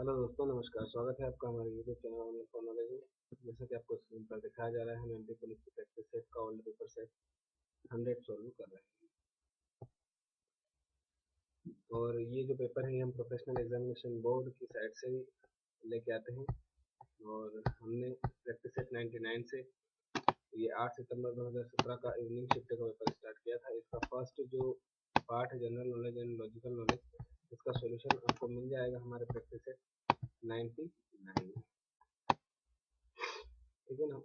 Hello दोस्तों, नमस्कार। स्वागत है आपका हमारे YouTube channel online for knowledge में। जैसा कि आपको स्क्रीन पर दिखाया जा रहा है, हम एमपी पुलिस की प्रैक्टिस सेट का ओल्ड पेपर सेट 100 सॉल्व कर रहे हैं। और ये जो पेपर है हम प्रोफेशनल एग्जामिनेशन बोर्ड की साइट से लेके आते हैं। और हमने प्रैक्टिस सेट 99 से ये 8 सितंबर 2017 का इवनिंग शिफ्ट का पेपर स्टार्ट किया था। इसका फर्स्ट जो पार्ट है general knowledge and logical knowledge, इसका सॉल्यूशन आपको मिल जाएगा हमारे प्रैक्टिस सेट 99 में। ठीक है ना।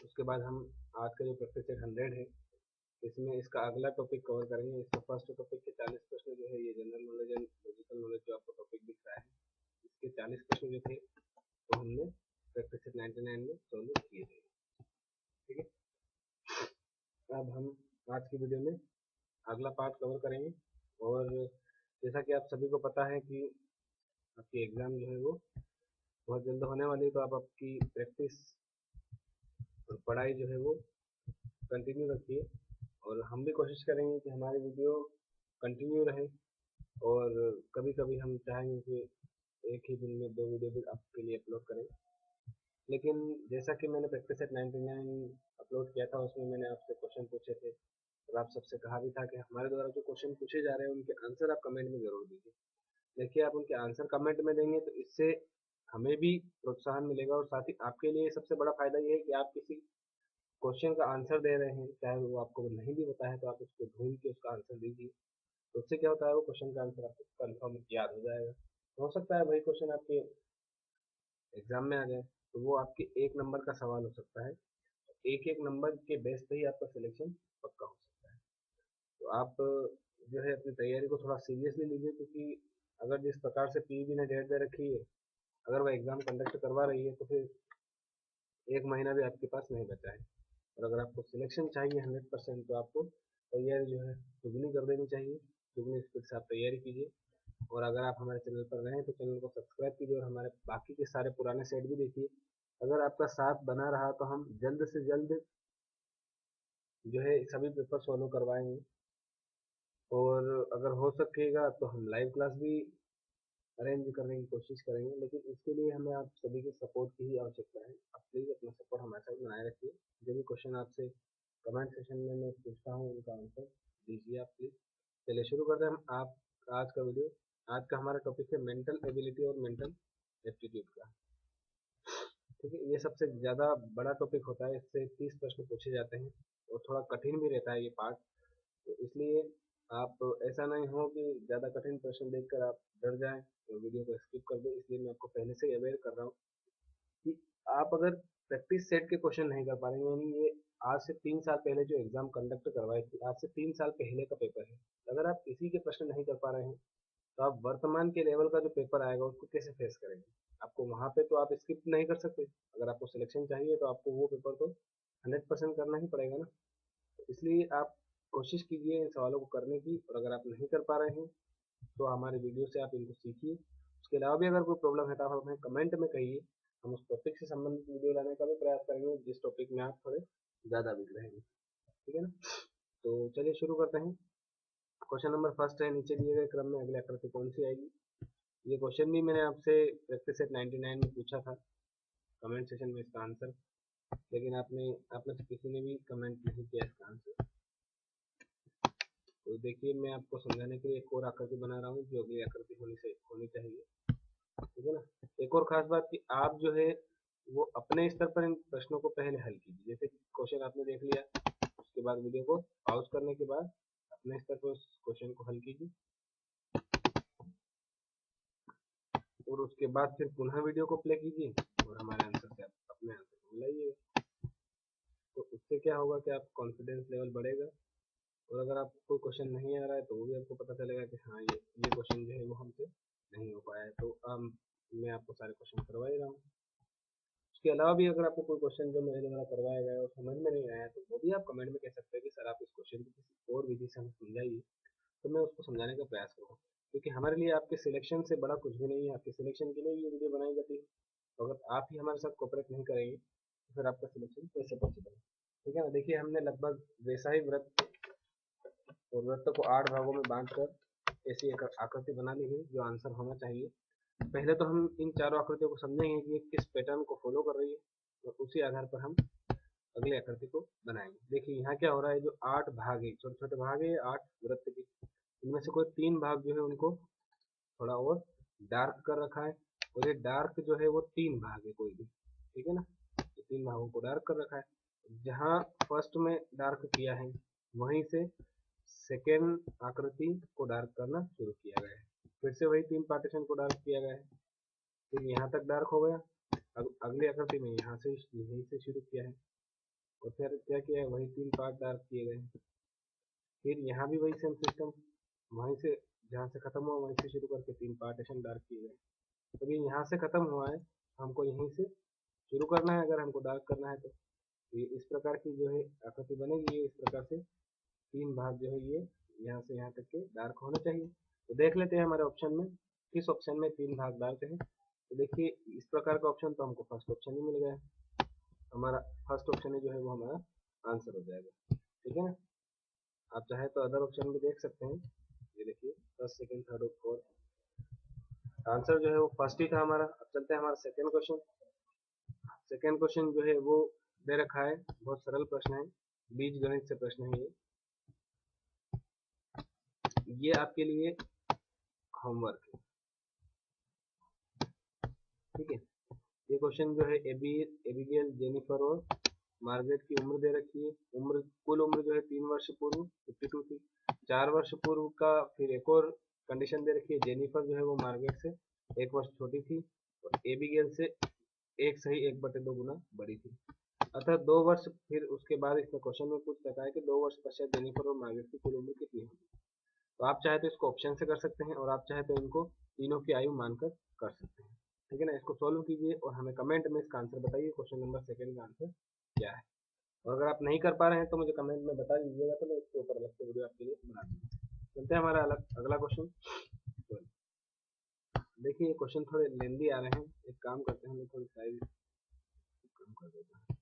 उसके बाद हम आज का जो प्रैक्टिस सेट 100 है, इसमें इसका अगला टॉपिक कवर करेंगे। इसका फर्स्ट टॉपिक के 40 प्रश्न जो है, ये general knowledge and logical knowledge जो आपको टॉपिक दिख रहा है, इसके 40 प्रश्न जो थे वो हमने प्रैक्टिस सेट 99 में सॉल्व किए थे। ठीक है। अब हम आज की वीडियो में अगला पार्ट कवर करेंगे। और जैसा कि आप सभी को पता है कि आपकी एग्ज़ाम जो है वो बहुत जल्द होने वाली है, तो आप आपकी प्रैक्टिस और पढ़ाई जो है वो कंटिन्यू रखिए। और हम भी कोशिश करेंगे कि हमारी वीडियो कंटिन्यू रहे। और कभी कभी हम चाहेंगे कि एक ही दिन में 2 वीडियो भी आपके लिए अपलोड करें। लेकिन जैसा कि मैंने प्रैक्टिस सेट 99 अपलोड किया था, उसमें मैंने आपसे क्वेश्चन पूछे थे और आप सबसे कहा भी था कि हमारे द्वारा जो क्वेश्चन पूछे जा रहे हैं उनके आंसर आप कमेंट में ज़रूर दीजिए। देखिए, आप उनके आंसर कमेंट में देंगे तो इससे हमें भी प्रोत्साहन मिलेगा, और साथ ही आपके लिए सबसे बड़ा फायदा ये है कि आप किसी क्वेश्चन का आंसर दे रहे हैं, चाहे वो आपको नहीं भी पता है, तो आप उसको ढूंढ के उसका आंसर दीजिए। तो उससे क्या होता है, वो क्वेश्चन का आंसर आपको कंफर्म याद हो जाएगा। हो सकता है वही क्वेश्चन आपके एग्जाम में आ जाए, तो वो आपके 1 नंबर का सवाल हो सकता है। एक एक नंबर के बेस पे ही आपका सिलेक्शन पक्का हो सकता है। तो आप जो है अपनी तैयारी को थोड़ा सीरियसली लीजिए, क्योंकि अगर जिस प्रकार से पीईबी ने डेट दे रखी है, अगर वो एग्ज़ाम कंडक्ट करवा रही है, तो फिर 1 महीना भी आपके पास नहीं बचा है। और अगर आपको सिलेक्शन चाहिए 100%, तो आपको तैयारी जो है दुगनी कर देनी चाहिए। दुगनी स्पीड से आप तैयारी कीजिए। और अगर आप हमारे चैनल पर रहें तो चैनल को सब्सक्राइब कीजिए और हमारे बाकी के सारे पुराने सेट भी देखिए। अगर आपका साथ बना रहा तो हम जल्द से जल्द जो है सभी पेपर सॉल्व करवाएंगे। और अगर हो सकेगा तो हम लाइव क्लास भी अरेंज करने की कोशिश करेंगे, लेकिन इसके लिए हमें आप सभी के सपोर्ट की ही आवश्यकता है। आप प्लीज़ अपना सपोर्ट हमारे साथ बनाए रखिए। जो भी क्वेश्चन आपसे कमेंट सेशन में मैं पूछता हूँ उनका आंसर दीजिए आप प्लीज़। चलिए शुरू करते हैं हम आप आज का वीडियो। आज का हमारा टॉपिक है मेंटल एबिलिटी और मेंटल एप्टीट्यूड का। ठीक है, ये सबसे ज़्यादा बड़ा टॉपिक होता है। इससे 30 प्रश्न पूछे जाते हैं और थोड़ा कठिन भी रहता है ये पार्ट। तो इसलिए आप ऐसा नहीं हो कि ज़्यादा कठिन प्रश्न देखकर आप डर जाएं और वीडियो को स्किप कर दें। इसलिए मैं आपको पहले से ही अवेयर कर रहा हूँ कि आप अगर प्रैक्टिस सेट के क्वेश्चन नहीं कर पा रहे हैं, यानी ये आज से 3 साल पहले जो एग्जाम कंडक्ट करवाई थी, आज से 3 साल पहले का पेपर है। अगर आप इसी के प्रश्न नहीं कर पा रहे हैं, तो आप वर्तमान के लेवल का जो पेपर आएगा उसको कैसे फेस करेंगे। आपको वहाँ पे तो आप स्किप नहीं कर सकते। अगर आपको सिलेक्शन चाहिए तो आपको वो पेपर तो 100% करना ही पड़ेगा ना। तो इसलिए आप कोशिश कीजिए इन सवालों को करने की। और अगर आप नहीं कर पा रहे हैं तो हमारे वीडियो से आप इनको सीखिए। उसके अलावा भी अगर कोई प्रॉब्लम है तो आप हमें कमेंट में कहिए। हम उस टॉपिक से संबंधित वीडियो लाने का भी प्रयास करेंगे जिस टॉपिक में आप थोड़े ज़्यादा वीक रहेंगे। ठीक है ना। तो चलिए शुरू करते हैं। क्वेश्चन नंबर फर्स्ट है, नीचे दिए गए क्रम में अगली आकृति कौन सी आएगी। ये क्वेश्चन भी मैंने आपसे प्रैक्टिस सेट 99 में पूछा था कमेंट सेशन में इसका आंसर, लेकिन आप में से किसी ने भी कमेंट नहीं किया इसका आंसर। तो देखिए, मैं आपको समझाने के लिए एक और आकृति बना रहा हूँ जो अगली आकृति होनी चाहिए। ठीक है ना। एक और खास बात कि आप जो है वो अपने स्तर पर इन प्रश्नों को पहले हल कीजिए। जैसे क्वेश्चन आपने देख लिया, उसके बाद वीडियो को पॉज करने के बाद अपने स्तर पर उस क्वेश्चन को हल कीजिए, और उसके बाद फिर पुनः वीडियो को प्ले कीजिए और हमारे आंसर से आप अपने आंसर को मिलाइए। तो उससे क्या होगा कि आप कॉन्फिडेंस लेवल बढ़ेगा। और अगर आपको कोई क्वेश्चन नहीं आ रहा है तो वो भी आपको पता चलेगा कि हाँ, ये क्वेश्चन जो है वो हमसे नहीं हो पाया है। तो मैं आपको सारे क्वेश्चन करवा ही रहा हूँ। उसके अलावा भी अगर आपको कोई क्वेश्चन जो मेरे द्वारा करवाया गया है और समझ में नहीं आया, तो वो भी आप कमेंट में कह सकते हैं कि सर आप इस क्वेश्चन को किसी और विधि से हमें समझाइए, तो मैं उसको समझाने का प्रयास करूँगा। क्योंकि हमारे लिए आपके सिलेक्शन से बड़ा कुछ भी नहीं है। आपके सिलेक्शन के लिए ये वीडियो बनाई जाती है। तो अगर आप ही हमारे साथ कोऑपरेट नहीं करेंगे तो फिर आपका सिलेक्शन कैसे पॉसिबल है। ठीक है ना। देखिए, हमने लगभग वैसा ही व्रत और व्रत को 8 भागों में बांट कर ऐसी एक आकृति बनानी है जो आंसर होना चाहिए। पहले तो हम इन चारों आकृतियों को समझेंगे कि ये किस पैटर्न को फॉलो कर रही है, और उसी आधार पर हम अगली आकृति को बनाएंगे। देखिए यहाँ क्या हो रहा है, जो 8 भाग है, छोटे छोटे भाग है 8 वृत्त के, इनमें से कोई 3 भाग जो है उनको थोड़ा और डार्क कर रखा है, और ये डार्क जो है वो 3 भाग है कोई भी, ठीक है ना, ये 3 भागों को डार्क कर रखा है। जहाँ फर्स्ट में डार्क किया है वहीं से सेकेंड आकृति को डार्क करना शुरू किया गया है, फिर से वही 3 पार्टीशन को डार्क किया गया है, फिर यहाँ तक डार्क हो गया। अगली आकृति में यहाँ से यहीं से शुरू किया है, और फिर क्या किया है, वही 3 पार्ट डार्क किए गए। फिर यहाँ भी वही सेम सिस्टम, वहीं से जहाँ से खत्म हुआ वहीं से शुरू करके 3 पार्टीशन डार्क किए गए। तो ये यहाँ से खत्म हुआ है, हमको यहीं से शुरू करना है अगर हमको डार्क करना है तो। ये इस प्रकार की जो है आकृति बनेगी, ये इस प्रकार से 3 भाग जो है ये यहाँ से यहाँ तक के डार्क होने चाहिए। तो देख लेते हैं हमारे ऑप्शन में किस ऑप्शन में 3 भाग डार्क है। तो देखिए इस प्रकार का ऑप्शन तो हमको फर्स्ट ऑप्शन ही मिल गया, हमारा फर्स्ट ऑप्शन जो है वो हमारा आंसर हो जाएगा, ठीक है ना। आप चाहे तो अदर ऑप्शन भी देख सकते हैं, ये देखिए फर्स्ट सेकंड थर्ड और फोर्थ, आंसर जो है वो फर्स्ट ही था हमारा। अब चलते हैं हमारा सेकंड क्वेश्चन। सेकंड क्वेश्चन जो है वो दे रखा है, बहुत सरल प्रश्न है, बीज गणित से प्रश्न है ये आपके लिए होमवर्क है, ठीक है। ये क्वेश्चन जो है एबिगेल, जेनिफर और मार्गरेट की उम्र दे रखी है। उम्र, कुल उम्र जो है 3 वर्ष पूर्व 52 थी, 4 वर्ष पूर्व का फिर एक और कंडीशन दे रखी है, जेनिफर जो है वो मार्गरेट से 1 वर्ष छोटी थी, और एबिगेल से 1/2 गुना बड़ी थी। अतः 2 वर्ष, फिर उसके बाद इसमें क्वेश्चन में पूछ रखा है कि 2 वर्ष पश्चात जेनिफर और मार्गरेट की कुल उम्र कितनी होगी। तो आप चाहे तो इसको ऑप्शन से कर सकते हैं, और आप चाहे तो इनको तीनों की आयु मानकर कर सकते हैं, ठीक है ना। इसको सॉल्व कीजिए और हमें कमेंट में इसका आंसर बताइए, क्वेश्चन नंबर सेकंड का आंसर क्या है। और अगर आप नहीं कर पा रहे हैं तो मुझे कमेंट में बता दीजिएगा, तो मैं इसके ऊपर अलग से वीडियो आपके लिए बना दूंगा। चलते हैं हमारा अगला क्वेश्चन। देखिए ये क्वेश्चन थोड़े लेंदी आ रहे हैं, एक काम करते हैं, मैं थोड़ी साइज कम कर देता हूँ।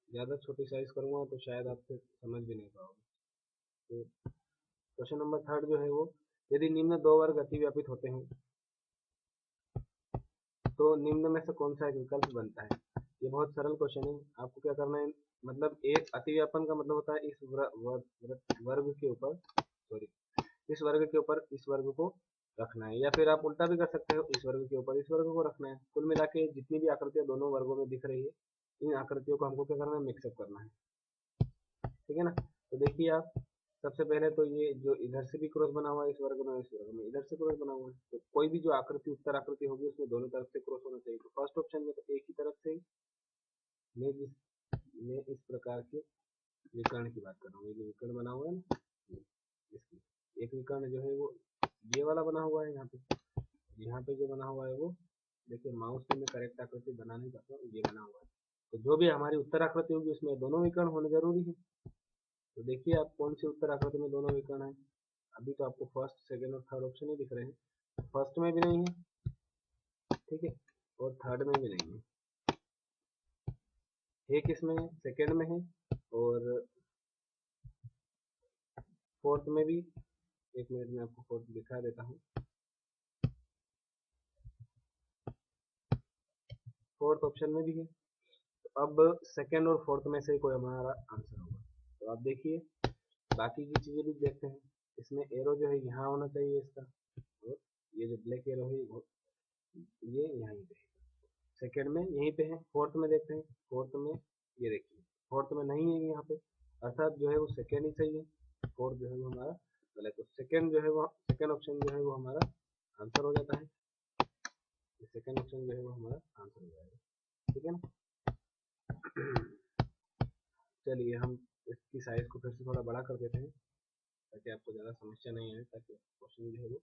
ज़्यादा छोटी साइज करूँगा तो शायद आप फिर समझ भी नहीं पाओगे। तो क्वेश्चन नंबर थर्ड जो है वो, यदि निम्न 2 वर्ग अतिव्यापित होते हैं तो निम्न में से कौन सा एक विकल्प बनता है। ये बहुत सरल क्वेश्चन है, आपको क्या करना है, मतलब एक अतिव्यापन का मतलब होता है इस वर्ग के ऊपर, सॉरी, इस वर्ग के ऊपर इस वर्ग को रखना है, या फिर आप उल्टा भी कर सकते हो, इस वर्ग के ऊपर इस वर्ग को रखना है। कुल मिला के जितनी भी आकृतियां दोनों वर्गों में दिख रही है, इन आकृतियों को हमको क्या करना है, मिक्सअप करना है, ठीक है ना। तो देखिए आप, सबसे पहले तो ये जो इधर से भी क्रॉस बना हुआ है इस वर्ग में, इस वर्ग में इधर से क्रॉस बना हुआ है, तो कोई भी जो आकृति उत्तर आकृति होगी उसमें दोनों तरफ से क्रॉस होना चाहिए। तो फर्स्ट ऑप्शन में तो एक ही तरफ से, मैं इस प्रकार के विकर्ण की बात कर रहा हूँ, ये जो विकर्ण बना हुआ है ना, इसकी एक विकर्ण जो है वो ये वाला बना हुआ है, यहाँ पे जो बना हुआ है वो, देखिए माउस से मैं करेक्ट आकृति बना नहीं पाता हूँ, ये बना हुआ है। तो जो भी हमारी उत्तर आकृति होगी उसमें दोनों विकर्ण होने जरूरी है। तो देखिए आप कौन सी उत्तर आकृति में दोनों विकर्ण है, अभी तो आपको फर्स्ट सेकंड और थर्ड ऑप्शन ही दिख रहे हैं, फर्स्ट में भी नहीं है, ठीक है, और थर्ड में भी नहीं है, एक इसमें सेकंड में है, और फोर्थ में भी, एक मिनट में आपको फोर्थ दिखा देता हूँ, फोर्थ ऑप्शन में भी है। तो अब सेकंड और फोर्थ में से कोई हमारा आंसर होगा। तो आप देखिए बाकी की चीजें भी देखते हैं, इसमें एरो जो है यहाँ होना चाहिए इसका, और ये जो ब्लैक एरो है ये यहाँ पे है, सेकंड में यहीं पे है, फोर्थ में देखते हैं, फोर्थ में ये देखिए फोर्थ में नहीं है यहाँ पे, अर्थात जो है वो सेकंड ही सही है, फोर्थ जो है वो हमारा गलत। तो सेकंड जो है वो, सेकंड ऑप्शन जो है वो हमारा आंसर हो जाता है, सेकंड ऑप्शन जो है वो हमारा आंसर हो जाएगा, ठीक है ना। चलिए हम इसकी साइज को फिर से थोड़ा बड़ा कर देते हैं ताकि आपको ज़्यादा समस्या नहीं आए, ताकि क्वेश्चन जो है वो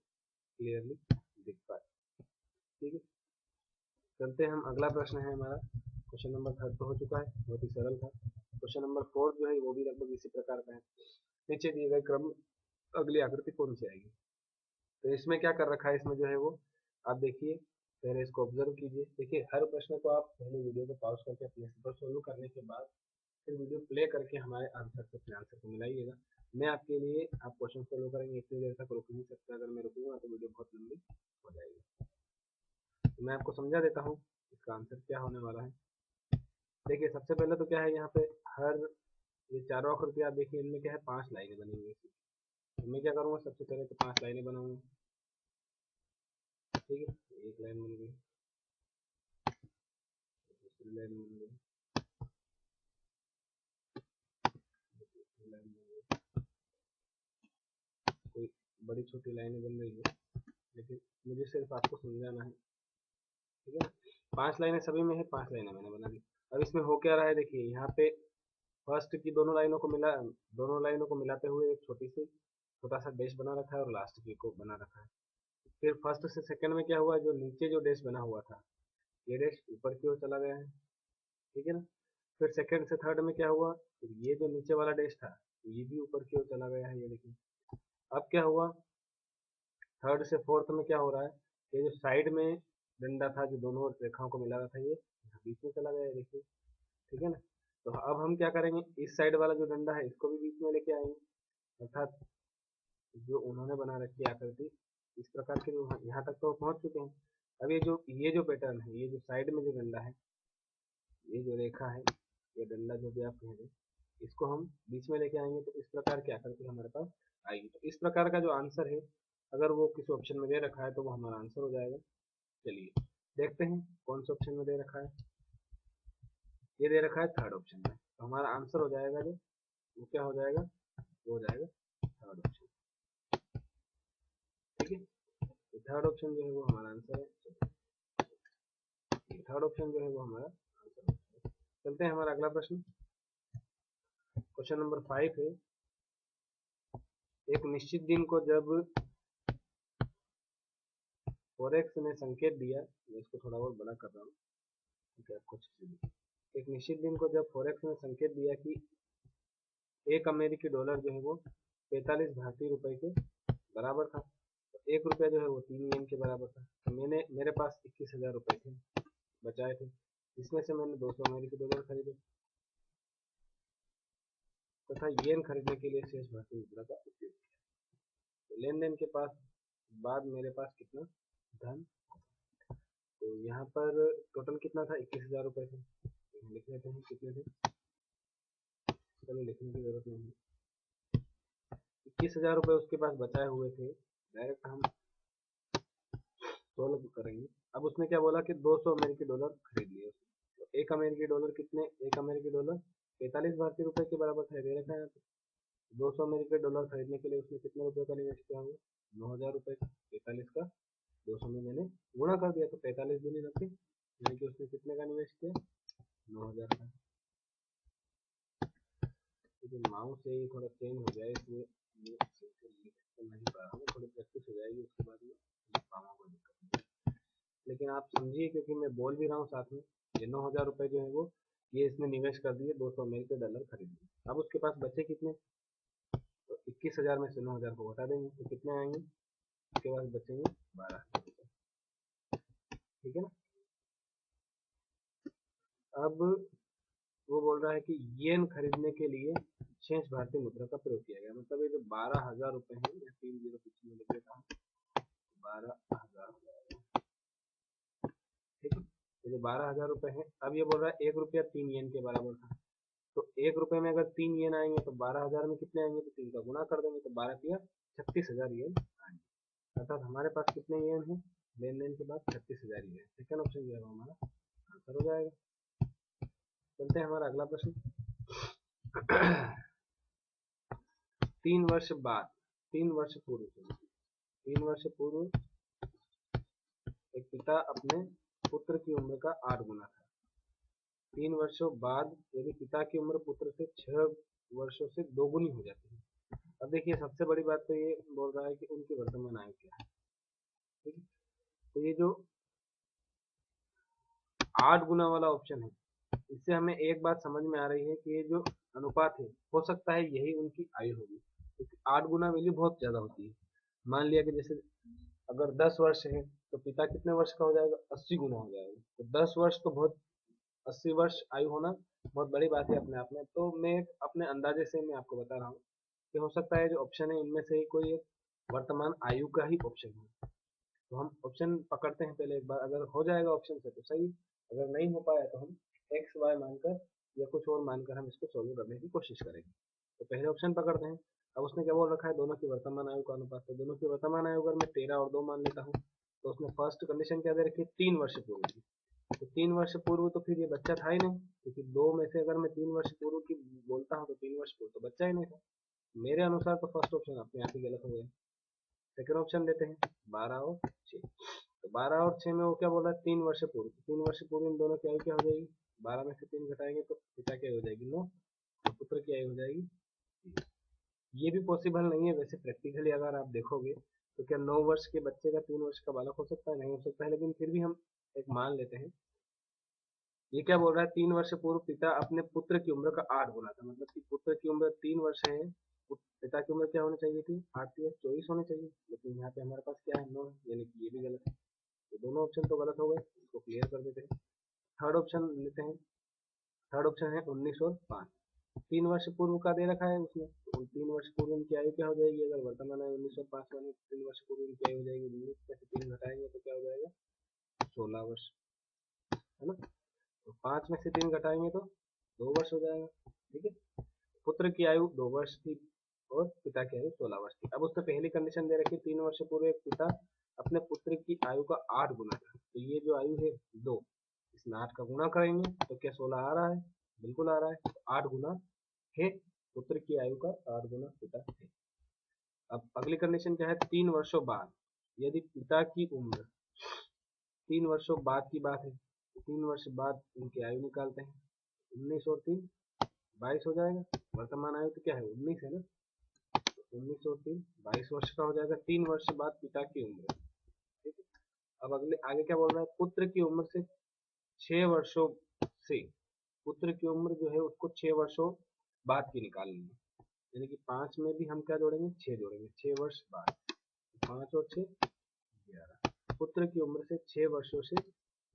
क्लियरली दिख पाए, ठीक है। चलते हैं हम, अगला प्रश्न है हमारा, क्वेश्चन नंबर थर्ड तो हो चुका है, बहुत ही सरल था। क्वेश्चन नंबर फोर्थ जो है वो भी लगभग इसी प्रकार का है, नीचे दिए गए क्रम अगली आकृति कौन सी आएगी। तो इसमें क्या कर रखा है, इसमें जो है वो आप देखिए, पहले इसको ऑब्जर्व कीजिए। देखिए हर प्रश्न को आप पहले वीडियो को पॉज करके अपने से सोल्व करने के बाद फिर वीडियो प्ले करके हमारे आंसर से अपने आंसर को मिलाइएगा। मैं आपके लिए, आप क्वेश्चन फॉलो करेंगे, इतनी देर तक रुक नहीं सकता, अगर मैं रुकूंगा तो वीडियो बहुत लंबी हो जाएगी। तो मैं आपको समझा देता हूँ इसका आंसर क्या होने वाला है। देखिए सबसे पहले तो क्या है, यहाँ पे हर ये चारों आकृति आप देखिए, इनमें क्या है 5 लाइनें बनी हुई है। तो मैं क्या करूँगा, सबसे पहले तो 5 लाइनें बनाऊंगा, ठीक है। एक लाइन बन गई, दूसरी लाइन बन गई, तीसरी लाइन बन गई, कोई बड़ी छोटी लाइनें बन रही है, लेकिन मुझे सिर्फ आपको समझाना है, ठीक है। 5 लाइनें सभी में है, 5 लाइनें मैंने बना दी। अब इसमें हो क्या रहा है, देखिए यहाँ पे फर्स्ट की दोनों लाइनों को मिलाते हुए एक छोटा सा डैश बना रखा है और लास्ट की को बना रखा है। फिर फर्स्ट से सेकंड में क्या हुआ, जो नीचे जो डैश बना हुआ था ये डैश ऊपर की ओर चला गया है, ठीक है ना। फिर सेकंड से थर्ड में क्या हुआ, तो ये जो नीचे वाला डैश था ये भी ऊपर की ओर चला गया है, ये देखिए। अब क्या हुआ, थर्ड से फोर्थ में क्या हो रहा है, ये जो साइड में डंडा था जो दोनों रेखाओं को मिला रहा था ये यहाँ बीच में चला गया है, देखिए, ठीक है ना। तो अब हम क्या करेंगे, इस साइड वाला जो डंडा है इसको भी बीच में लेके आएंगे, अर्थात जो उन्होंने बना रखी आकृति इस प्रकार के यहाँ तक तो पहुंच चुके हैं। अब ये जो पैटर्न है, ये जो साइड में जो डंडा है, ये जो रेखा है, ये डंडा जो भी आप कह रहे हैं, इसको हम बीच में लेके आएंगे तो इस प्रकार की आकृति हमारे पास आएगी। तो इस प्रकार का जो आंसर है, अगर वो किसी ऑप्शन में दे रखा है तो वो हमारा आंसर हो जाएगा। चलिए देखते हैं कौन से ऑप्शन में दे रखा है। ये दे रखा है थर्ड ऑप्शन में, तो हमारा आंसर हो जाएगा जो, वो क्या हो जाएगा, वो हो जाएगा थर्ड ऑप्शन, ठीक है। तो थर्ड ऑप्शन जो है वो हमारा आंसर है, थर्ड ऑप्शन जो है वो हमारा आंसर है। चलते हैं हमारा अगला प्रश्न, क्वेश्चन नंबर 5 है। एक निश्चित दिन को जब फॉरेक्स ने संकेत दिया, मैं इसको थोड़ा और बड़ा कर रहा हूँ क्योंकि आपको अच्छे से दिखे। एक निश्चित दिन को जब फॉरेक्स ने संकेत दिया कि एक अमेरिकी डॉलर जो है वो 45 भारतीय रुपए के बराबर था, तो 1 रुपया जो है वो 3 येन के बराबर था। तो मेरे पास 21,000 रुपए थे, बचाए थे, जिसमें से मैंने 200 अमेरिकी डॉलर खरीदे तथा येन खरीदने के लिए शेष भारतीय मुद्रा का उपयोग किया। तो लेन देन के बाद मेरे पास कितना धन, तो यहाँ पर टोटल कितना था, 21,000 रुपए थे। लिख लेते हैं कितने थे, चलो लिखने की जरूरत नहीं है। 21,000 रुपए उसके पास बचाए हुए थे, डायरेक्ट हम सोल्व करेंगे। अब उसने क्या बोला कि 200 अमेरिकी डॉलर खरीद लिए। तो एक अमेरिकी डॉलर कितने, एक अमेरिकी डॉलर 45 भारतीय रुपए के बराबर था, दे रखा है। 200 अमेरिकी डॉलर खरीदने के लिए उसने कितने रुपए का निवेश किया होगा, 9,000 रुपए का। 45 का 200 में मैंने गुणा कर दिया, तो 45 दूनी 90, यानी कि उसने कितने का निवेश किया, 9,000 का। तो माउस से ये थोड़ा चेंज हो जाए, इसलिए ये लिख तो नहीं पा रहा हूँ, थोड़ी प्रैक्टिस हो जाएगी उसके बाद में लिख पाऊंगा, कोई दिक्कत नहीं। लेकिन आप समझिए, क्योंकि मैं बोल भी रहा हूँ साथ में, ये 9,000 रुपए जो है वो ये इसने निवेश कर दिए, 200 अमेरिकी डॉलर खरीद लिए। अब उसके पास बचे कितने, तो 21,000 में से 9,000 को घटा देंगे तो कितने आएंगे, उसके पास बचेंगे 12,000 रुपये, ठीक है ना। अब वो बोल रहा है कि येन खरीदने के लिए शेष भारतीय मुद्रा का प्रयोग किया गया, मतलब ये जो 12,000 रुपए है, या 30 पीछे में लिख देता हूँ, 12,000, ठीक है। तो जो 12,000 रुपए है, अब ये बोल रहा है 1 रुपया 3 येन के बराबर था। तो 1 रुपए में अगर 3 येन आएंगे तो 12,000 में कितने आएंगे, तो 3 का गुणा कर देंगे, तो 12 किया 36,000 येन आएंगे। अर्थात हमारे पास कितने येन है, लेन देन के बाद 36,000 येन। सेकंड ऑप्शन जो है हमारा आंसर हो जाएगा। चलते हैं हमारा अगला प्रश्न। 3 वर्ष पूर्व एक पिता अपने पुत्र की उम्र का 8 गुना था। 3 वर्षों बाद यदि पिता की उम्र पुत्र से 6 वर्षों से दोगुनी हो जाती है। अब देखिए सबसे बड़ी बात तो ये बोल रहा है कि उनकी वर्तमान आयु क्या है, ठीक है। तो ये जो 8 गुना वाला ऑप्शन है, इससे हमें एक बात समझ में आ रही है कि ये जो अनुपात है, हो सकता है यही उनकी आयु होगी, क्योंकि 8 गुना वैल्यू बहुत ज्यादा होती है। मान लिया कि जैसे अगर 10 वर्ष है तो पिता कितने वर्ष का हो जाएगा, 80 गुना हो जाएगा। तो 10 वर्ष तो बहुत, 80 वर्ष आयु होना बहुत बड़ी बात है अपने आप में। तो मैं अपने अंदाजे से मैं आपको बता रहा हूँ कि हो सकता है जो ऑप्शन है इनमें से ही कोई एक वर्तमान आयु का ही ऑप्शन है। तो हम ऑप्शन पकड़ते हैं पहले एक बार, अगर हो जाएगा ऑप्शन से तो सही, अगर नहीं हो पाया तो हम एक्स वाई मानकर या कुछ और मानकर हम इसको सोल्व करने की कोशिश करेंगे। तो पहले ऑप्शन पकड़ते हैं। अब उसने क्या बोल रखा है, दोनों की वर्तमान आयु का अनुपात। तो दोनों की वर्तमान आयु अगर मैं 13 और 2 मान लेता हूँ, तो उसने फर्स्ट कंडीशन क्या दे रखी है, 3 वर्ष पूर्व की। तो 3 वर्ष पूर्व तो फिर ये बच्चा था ही नहीं, क्योंकि दो में से अगर मैं 3 वर्ष पूर्व की बोलता हूँ तो 3 वर्ष पूर्व तो बच्चा ही नहीं था। मेरे अनुसार तो फर्स्ट ऑप्शन अपने आप ही गलत हो गया। सेकंड ऑप्शन लेते हैं, 12 और 6। तो 12 और 6 में वो क्या बोल रहा है, 3 वर्ष पूर्व। 3 वर्ष पूर्व इन दोनों की आयु क्या हो जाएगी, 12 में से 3 घटाएंगे तो पिता की आयु हो जाएगी 9, तो पुत्र की आयु हो जाएगी 3। ये भी पॉसिबल नहीं है वैसे प्रैक्टिकली अगर आप देखोगे तो। क्या 9 वर्ष के बच्चे का 3 वर्ष का बालक हो सकता है, नहीं हो सकता है, लेकिन फिर भी हम एक मान लेते हैं। ये क्या बोल रहा है, 3 वर्ष पूर्व पिता अपने पुत्र की उम्र का 8 गुना था, मतलब कि पुत्र की उम्र 3 वर्ष है, पिता की उम्र क्या होनी चाहिए थी, 8 या 24 होनी चाहिए, लेकिन यहाँ पे हमारे पास क्या है, 9 है, यानी कि ये भी गलत है। तो दोनों ऑप्शन तो गलत हो गए, इसको क्लियर कर देते हैं। थर्ड ऑप्शन लेते हैं। थर्ड ऑप्शन है 19 और 5। 3 वर्ष पूर्व का दे रखा है उसने, तो 3 वर्ष पूर्व इनकी आयु क्या हो जाएगी, अगर वर्तमान आयु 19 और 5 माने 3 वर्ष पूर्व इनकी आयु हो जाएगी 19 में से 3 घटाएंगे तो क्या हो जाएगा, 16 वर्ष, है ना। तो 5 में से 3 घटाएंगे तो 2 वर्ष हो जाएगा। ठीक है, पुत्र की आयु 2 वर्ष थी और पिता की आयु 16 वर्ष थी। अब उसने पहली कंडीशन दे रखी है, 3 वर्ष पूर्व एक पिता अपने पुत्र की आयु का 8 गुना था। तो ये जो आयु है 2, इसमें 8 का गुणा करेंगे तो क्या 16 आ रहा है, बिल्कुल आ रहा है। तो 8 गुना है पुत्र की आयु का, 8 गुना पिता है। अब अगली कंडीशन क्या है, 3 वर्षों बाद यदि पिता की उम्र, 3 वर्षों बाद की बात है, तो 3 वर्ष बाद उनकी आयु निकालते हैं। 19 और 3 22 हो जाएगा। वर्तमान आयु तो क्या है, 19 है ना, तो 19 और 3 22 वर्ष का हो जाएगा। 3 वर्ष बाद पिता की उम्र। ठीक है, अब अगले आगे क्या बोल रहा है, पुत्र की उम्र से 6 वर्षों से, पुत्र की उम्र जो है उसको 6 वर्षों बाद की निकालनी है, यानी कि 5 में भी हम क्या जोड़ेंगे, 6 जोड़ेंगे, 6 वर्ष बाद। 5 और 6 11। पुत्र की उम्र से 6 वर्षों से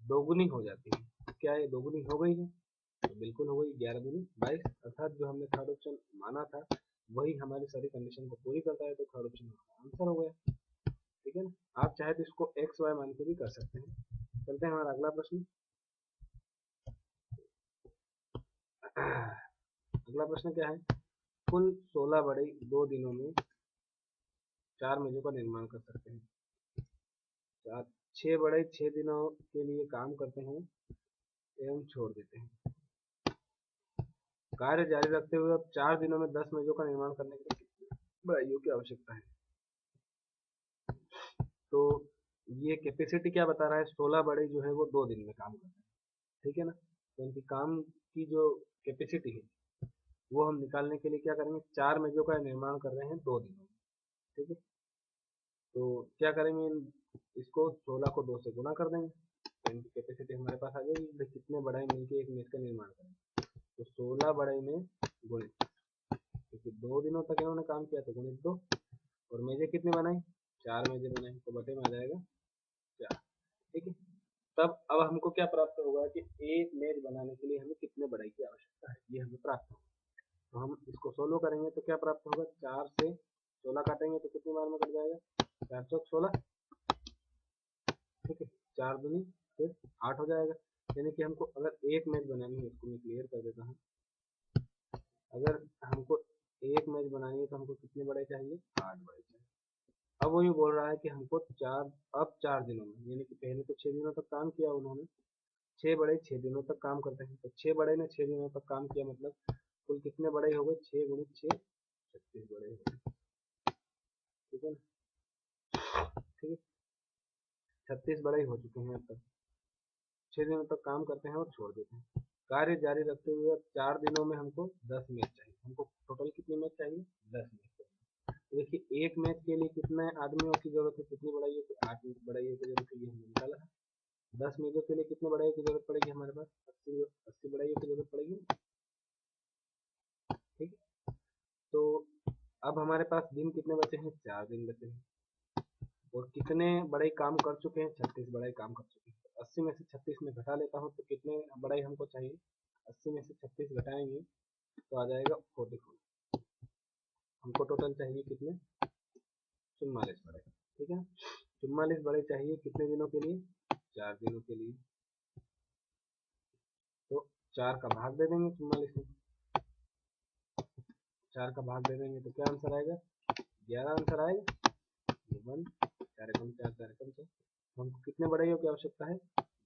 दोगुनी हो जाती है। क्या ये दोगुनी हो गई है, तो बिल्कुल हो गई, 11 दूनी 22, अर्थात जो हमने थर्ड ऑप्शन माना था वही हमारी सारी कंडीशन को पूरी करता है, तो थर्ड ऑप्शन हमारा आंसर हो गया। ठीक है ना, आप चाहे तो इसको एक्स वाई मान के भी कर सकते हैं। चलते हैं हमारा अगला प्रश्न। अगला प्रश्न क्या है, कुल 16 बढ़ई 2 दिनों में 4 मेजों का निर्माण कर सकते हैं। 6 बढ़ई 6 दिनों के लिए काम करते हैं एवं छोड़ देते हैं। कार्य जारी रखते हुए अब 4 दिनों में 10 मेजों का निर्माण करने के लिए कितनी बढ़इयों की आवश्यकता है। तो ये कैपेसिटी क्या बता रहा है, 16 बढ़ई जो है वो 2 दिन में काम करते हैं। ठीक है ना, तो उनकी काम की जो कैपेसिटी है वो हम निकालने के लिए क्या करेंगे, 4 मेजों का निर्माण कर रहे हैं 2 दिनों में। ठीक है, तो क्या करेंगे, इसको 16 को 2 से गुणा कर देंगे तो इनकी कैपेसिटी हमारे पास आ जाएगी। भाई कितने बढ़ई मिलके एक मेज का निर्माण करेंगे, तो 16 बढ़ई में गुणित, क्योंकि 2 दिनों तक इन्होंने काम किया तो गुणित 2, और मेजें कितनी बनाई, 4 मेजें बनाई, तो बटे में आ जाएगा 4। ठीक है, तब अब हमको क्या प्राप्त होगा कि एक मेज बनाने के लिए हमें कितने बढ़ई की आवश्यकता है, ये हमें प्राप्त होगा। तो हम इसको सोल्व करेंगे तो क्या प्राप्त होगा, 4 से 16 काटेंगे तो कितनी बार में कट जाएगा, 4 चौक 16। ठीक है, 4 दूनी फिर 8 हो जाएगा। यानी कि हमको अगर एक मेज बनानी है, इसको मैं क्लियर कर देता हूँ, अगर हमको एक मैच बनानी है तो हमको कितने बड़े चाहिए, 8 बड़े चाहिए। अब वो ये बोल रहा है कि हमको 4 दिनों में, यानी कि पहले तो 6 दिनों तक काम किया उन्होंने, 6 बड़े 6 दिनों तक काम करते हैं, तो 6 बड़े ने 6 दिनों तक काम किया, मतलब कुल कितने बड़े हो गए, 6 गुणित 6 36 बड़े हो गए। ठीक है ना, ठीक है, 36 बड़े हो चुके हैं अब तक। 6 दिनों तक काम करते हैं और छोड़ देते हैं। कार्य जारी रखते हुए अब 4 दिनों में हमको 10 मैच चाहिए। हमको टोटल कितने मैच चाहिए, 10 मैच चाहिए। तो देखिए एक मैच के लिए कितने आदमियों की जरूरत है, कितनी बढ़ाइयों की, 8 बढ़ाइयों की जरूरत है, ये हमने निकाला है। 10 मैचों के लिए कितने बढ़ाइयों की जरूरत पड़ेगी, हमारे पास 80 बढ़ाइयों की जरूरत पड़ेगी। ठीक है, तो अब हमारे पास दिन कितने बचे हैं, 4 दिन बचे हैं, और कितने बड़े काम कर चुके हैं, 36 बड़े काम कर चुके हैं। 80 में से 36 में घटा लेता हूँ तो कितने बड़े हमको चाहिए, 80 में से 36 घटाएंगे तो आ जाएगा 44। हमको टोटल चाहिए कितने, 44 बड़े, ठीक है ना। 44 बड़े चाहिए कितने दिनों के लिए, 4 दिनों के लिए। तो 4 का भाग दे देंगे 44 में, 4 का भाग दे देंगे तो क्या आंसर आएगा, 11 आंसर आएगा। 1 4 एकम 4 4 एकम 6। हमको कितने बढ़ाइयों की आवश्यकता है,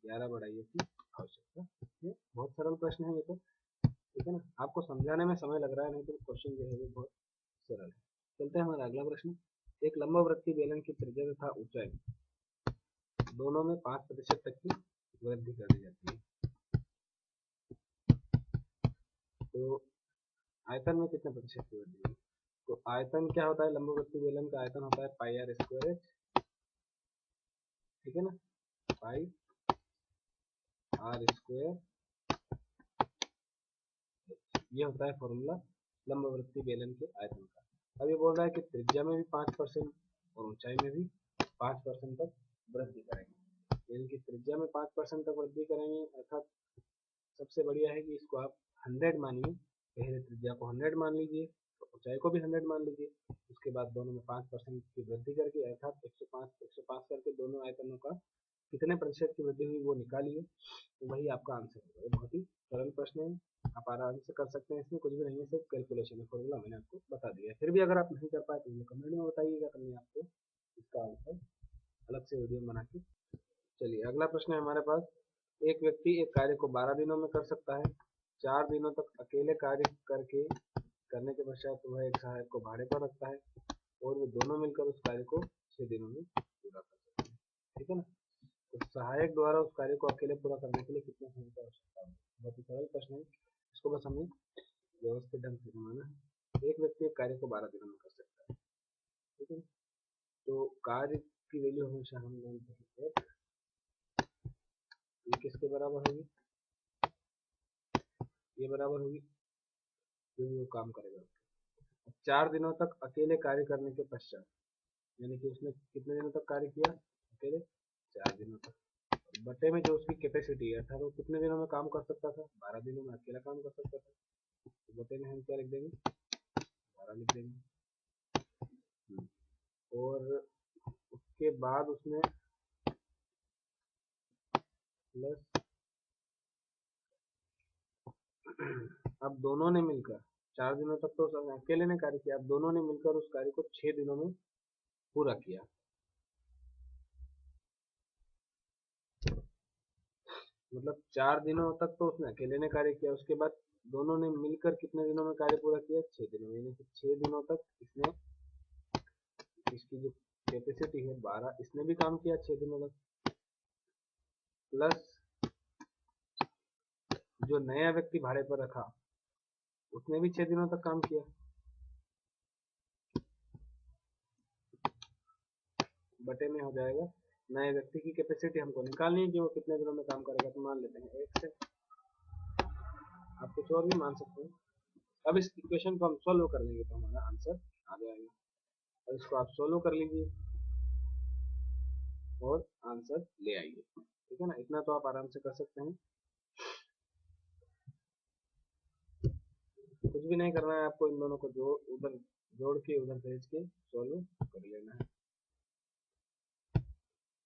11 बढ़ाइयों की आवश्यकता है। बहुत सरल प्रश्न है ये तो, ठीक है ना। आपको समझाने में समय लग रहा है, नहीं तो क्वेश्चन जो है वो बहुत सरल है। चलते हैं हमारा अगला प्रश्न। एक लंबवृत्तीय बेलन की त्रिज्या तथा ऊंचाई दोनों में 5% तक की वृद्धि कर दी जाती है। तो आयतन में कितने प्रतिशत की वृद्धि होगी। तो आयतन क्या होता है, लंबवृत्तीय बेलन का आयतन होता है पाई आर स्क्वायर एच, ठीक है ना। पाई आर स्क्वायर, ये होता है फॉर्मूला लंबवृत्तीय बेलन के आयतन का। अब ये बोल रहा है कि त्रिज्या में भी 5% और ऊंचाई में भी 5% तक वृद्धि करेंगे, यानी कि त्रिज्या में 5% तक वृद्धि करेंगे, अर्थात सबसे बढ़िया है कि इसको आप 100 मानिए। पहले त्रिज्या को 100 मान लीजिए, तो ऊंचाई को भी 100 मान लीजिए, उसके बाद दोनों में 5% की वृद्धि करके अर्थात 105 करके दोनों आयतनों का कितने प्रतिशत की वृद्धि हुई वो निकालिए, तो वही आपका आंसर होगा। बहुत ही सरल प्रश्न है, आप आराम से कर सकते हैं, इसमें कुछ भी नहीं है, सिर्फ कैलकुलेशन है, फॉर्मूला मैंने आपको बता दिया है। फिर भी अगर आप नहीं कर पाए तो मुझे कमेंट में बताइएगा, तो मैं आपको इसका आंसर अलग से वीडियो बना के। चलिए अगला प्रश्न है हमारे पास। एक व्यक्ति एक कार्य को 12 दिनों में कर सकता है। 4 दिनों तक अकेले कार्य करने के पश्चात वह एक सहायक को भाड़े पर रखता है और वे दोनों मिलकर उस कार्य को 6 दिनों में पूरा कर सकते हैं, ठीक है ना। तो सहायक द्वारा उस कार्य को अकेले पूरा करने के लिए कितने समय की आवश्यकता है। बहुत ही सरल प्रश्न है, इसको बस हमें व्यवस्थित ढंग से बनाना है। एक व्यक्ति एक कार्य को 12 दिनों में कर सकता है, ठीक है। तो कार्य की वैल्यू हमेशा हम जानते हैं x, ये किसके बराबर होगी, ये बराबर होगी जो वो काम करेगा। 4 दिनों तक अकेले कार्य करने के पश्चात, यानी कि उसने कितने दिनों तक कार्य किया अकेले, 4 दिनों तक, बटे में जो उसकी कैपेसिटी है, अर्थात वो कितने दिनों में काम कर सकता था, 12 दिनों में अकेला काम कर सकता था, तो बटे में हम क्या लिख देंगे, 12 लिख देंगे। और उसके बाद उसने प्लस अब दोनों ने मिलकर 4 दिनों तक तो अकेले ने कार्य किया, अब दोनों ने मिलकर उस कार्य को 6 दिनों में पूरा किया। मतलब 4 दिनों तक तो उसने अकेले ने कार्य किया, उसके बाद दोनों ने मिलकर कितने दिनों में कार्य पूरा किया, 6 दिनों में, यानी कि 6 दिनों तक इसने, इसकी जो कैपेसिटी है 12, इसने भी काम किया 6 दिनों तक, प्लस जो नया व्यक्ति भाड़े पर रखा उसने भी 6 दिनों तक काम किया। बटे में हो जाएगा नए व्यक्ति की कैपेसिटी हमको निकालनी है कि वो कितने दिनों में काम करेगा, तो मान लेते हैं 1 से, आप कुछ और भी मान सकते हैं। अब इस इक्वेशन को हम सॉल्व कर लेंगे तो हमारा आंसर आ जाएगा, और इसको आप सॉल्व कर लीजिए और आंसर ले आइए, ठीक है ना। इतना तो आप आराम से कर सकते हैं, कुछ भी नहीं करना है आपको, इन दोनों को जोड़ के उधर भेज के सॉल्व कर लेना है।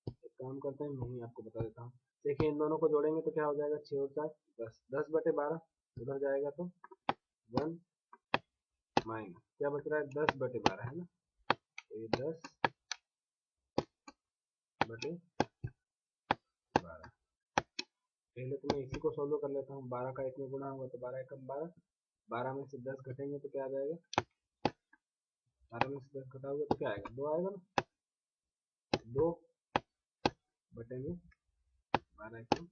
एक काम करते हैं, मैं ही आपको बता देता हूँ। देखिए इन दोनों को जोड़ेंगे तो क्या हो जाएगा, 6 और 4 10, 10 बटे 12 उधर जाएगा तो 1 माइनस क्या बच रहा है, 10 बटे 12 है ना, तो ये 10 बटे 12। पहले तो मैं इसी को सोल्व कर लेता हूँ, 12 का 1 में गुणा होगा तो 12 एकम 12, 12 में से 10 घटेंगे तो क्या आ जाएगा, 12 में से 10 घटाओगे तो क्या आएगा, 2 आएगा ना, 2 बटे में 12 एकम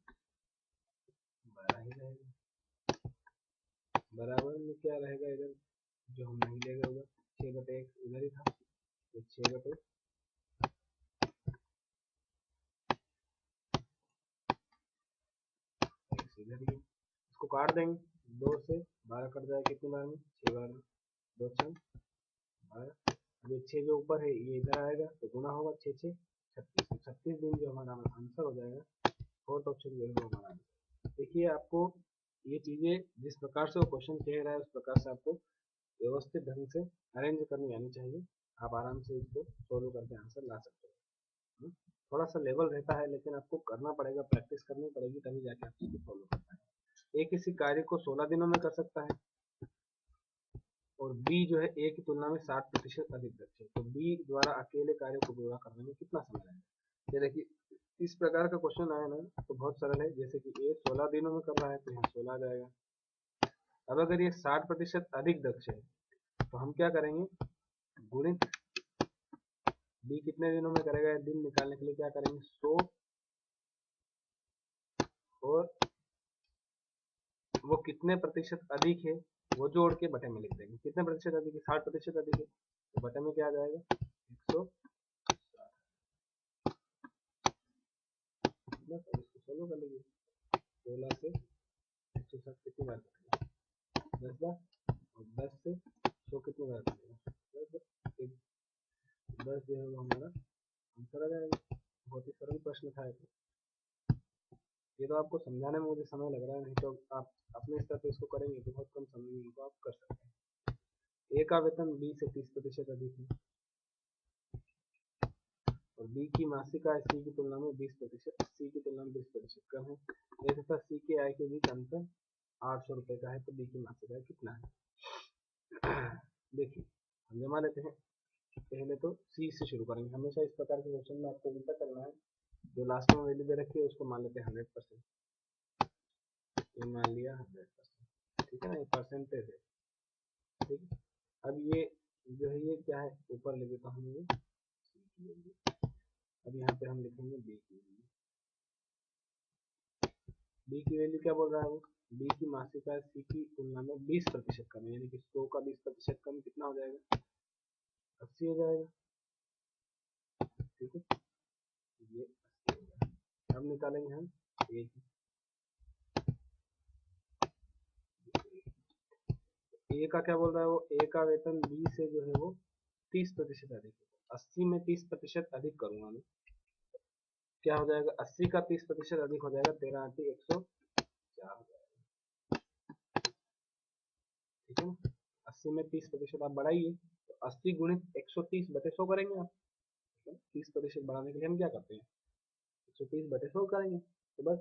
12 ही रहेगा, बराबर में क्या रहेगा इधर जो हम नहीं ले गए उधर, 6 बटे 1 इधर ही था, तो 6 बटे इधर ही, इसको काट देंगे, 2 से 12 कट जाएगा कितनी बार में, 6 बार में, 2 6 12, अब ये 6 जो ऊपर है ये इधर आएगा तो गुना होगा, 6 6 36, 36 दिन जो हमारा आंसर हो जाएगा, फोर्थ ऑप्शन जो है वो हमारा आंसर। देखिए आपको ये चीजें जिस प्रकार से वो क्वेश्चन कह रहा है उस प्रकार से आपको व्यवस्थित ढंग से अरेंज करनी आनी चाहिए। आप आराम से इसको सोल्व करके आंसर ला सकते हो। थोड़ा सा लेवल रहता है लेकिन आपको करना पड़ेगा, प्रैक्टिस करनी पड़ेगी, तभी जाके आप इसको फॉलो कर पाएंगे। ए किसी कार्य को 16 दिनों में कर सकता है और बी जो है ए की तुलना में 60% अधिक दक्ष है, तो बी द्वारा अकेले कार्य को पूरा करने में कितना समय लगेगा। ये देखिए इस प्रकार का क्वेश्चन आया ना तो बहुत सरल है, जैसे कि ए 16 दिनों में कर रहा है तो यहाँ 16 आ जाएगा। अब अगर ये 60% अधिक दक्ष है तो हम क्या करेंगे, गुणित बी कितने दिनों में करेगा, दिन निकालने के लिए क्या करेंगे 100 और वो कितने प्रतिशत अधिक है वो जोड़ के बटे में लिख देंगे। कितने प्रतिशत अधिक है, 60% अधिक है, तो बटे में क्या आ जाएगा 100। बस अब इसको सोल्व कर लीजिए। 16 से 160 कितनी बार कटेगा, 10 बार, और 10 से 100 कितनी बार कटेगा 10 जो है वो हमारा आंसर आ जाएगा। बहुत ही सरल प्रश्न था ये तो आपको समझाने में मुझे समय लग रहा है, नहीं तो आप अपने स्तर पर इसको करेंगे तो बहुत कम समय में इनको आप कर सकते हैं। ए का वेतन बी से 30% अधिक है और बी की मासिक आय सी की तुलना में 20%, सी की तुलना में 20% कम है। ए तथा सी के आय के बीच अंतर 800 रुपए का है, तो बी की मासिक आय कितना है। देखिए हम जमा लेते हैं, पहले तो सी से शुरू करेंगे। हमेशा इस प्रकार के क्वेश्चन में आपको उल्टा करना है, जो लास्ट में वैल्यू दे रखी है उसको मान लेते हैं 100%, ये मान लिया 100%, ठीक है ना, ये परसेंटेज है, ठीक है। अब ये जो है ये क्या है, ऊपर ले देता हूँ ये सी की वैल्यू, अब यहाँ पे हम लिखेंगे बी की वैल्यू। बी की वैल्यू क्या बोल रहा है वो, बी की मासिक आय सी की तुलना में 20% कम है, यानी कि 100 का 20% कम कितना हो जाएगा 80 हो जाएगा, ठीक है, ये 80 हो जाएगा। अब निकालेंगे हम ए की, ए का क्या बोल रहा है वो, ए का वेतन बी से जो है वो 30% अधिक है। 80 में 30% अधिक करूंगा मैं, क्या हो जाएगा 80 का 30% अधिक हो जाएगा 13 8 104 हो जाएगा, ठीक है ना। 80 में 30% आप बढ़ाइए तो 80 गुणित 130 बटे 100 करेंगे आप, 30% बढ़ाने के लिए हम क्या करते हैं 130 बटे 100 करेंगे, तो बस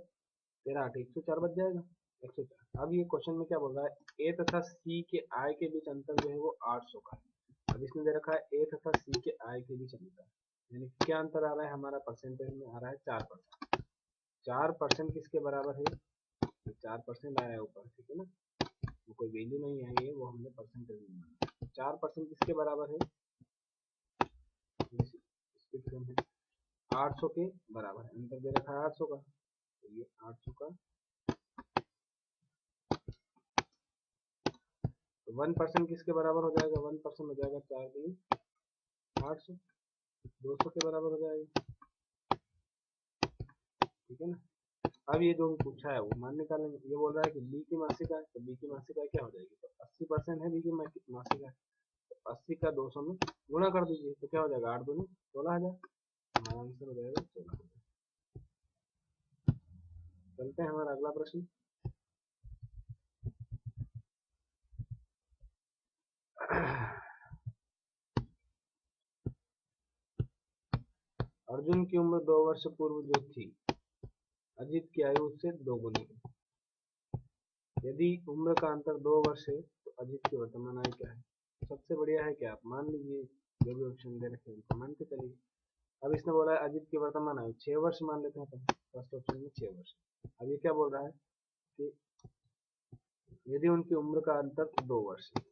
13 8 104 बच जाएगा 104। अब ये क्वेश्चन में क्या बोल रहा है, ए तथा सी के आय के बीच अंतर जो है वो 800 का है। अब इसमें दे रखा है ए तथा सी के आय के बीच अंतर, यानी क्या अंतर आ रहा है हमारा, परसेंटेज में आ रहा है 4%। 4% किसके बराबर है, 4% आया है ऊपर, ठीक है ना, वो कोई वैल्यू नहीं है ये, वो हमने परसेंटेज में माना। 4% किसके बराबर है, है 800 के बराबर है, अंतर दे रखा है 800 का, तो ये 800 का, तो 1% किसके बराबर हो जाएगा, 1% हो जाएगा 4 दूनी 800, 200 के बराबर हो जाएगा, ठीक है ना। अब ये जो भी पूछा है वो मान निकालेंगे। ये बोल रहा है कि बी की मासिक आय, तो बी की मासिक आय क्या हो जाएगी, तो 80% है बी की मासिक आय, तो 80 का 200 में गुणा कर दीजिए तो क्या हो जाएगा 8 दूनी 16,000, हमारा आंसर हो जाएगा 16,000। चलते हैं हमारा अगला प्रश्न। अर्जुन की उम्र 2 वर्ष पूर्व जो थी अजित की आयु उससे 2 गुनी है। यदि उम्र का अंतर 2 वर्ष है तो अजित की वर्तमान आयु क्या है। सबसे बढ़िया है कि आप मान लीजिए, जो भी ऑप्शन दे रखे हैं उनको मान के चलिए। अब इसने बोला है अजित की वर्तमान आयु 6 वर्ष मान लेते हैं अपन, फर्स्ट ऑप्शन में 6 वर्ष। अब ये क्या बोल रहा है कि यदि उनकी उम्र का अंतर 2 वर्ष है,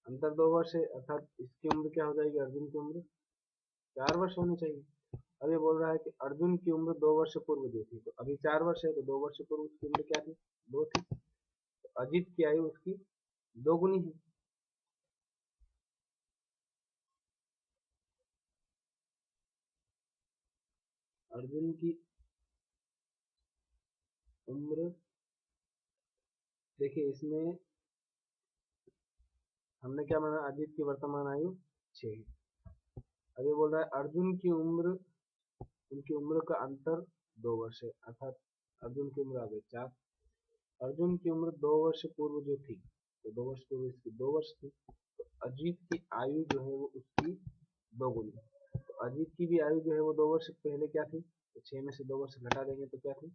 अंतर 2 वर्ष है अर्थात इसकी उम्र क्या हो जाएगी, अर्जुन की उम्र 4 वर्ष होनी चाहिए। अब ये बोल रहा है कि अर्जुन की उम्र 2 वर्ष पूर्व जो थी, तो अभी 4 वर्ष है तो 2 वर्ष पूर्व उसकी उम्र क्या थी 2 थी, तो अजित की आयु उसकी 2 गुनी है। अर्जुन की उम्र, देखिए इसमें हमने क्या माना, अजित की वर्तमान आयु 6 है। अब ये बोल रहा है अर्जुन की उम्र, उनकी उम्र का अंतर 2 वर्ष है अर्थात अर्जुन की उम्र आ गई 4। अर्जुन की उम्र 2 वर्ष पूर्व जो थी, तो 2 वर्ष पूर्व इसकी 2 वर्ष थी, तो अजीत की आयु जो है वो उसकी दोगुनी। तो अजीत की भी आयु जो है वो 2 वर्ष पहले क्या थी, तो 6 में से 2 वर्ष घटा देंगे तो क्या थी,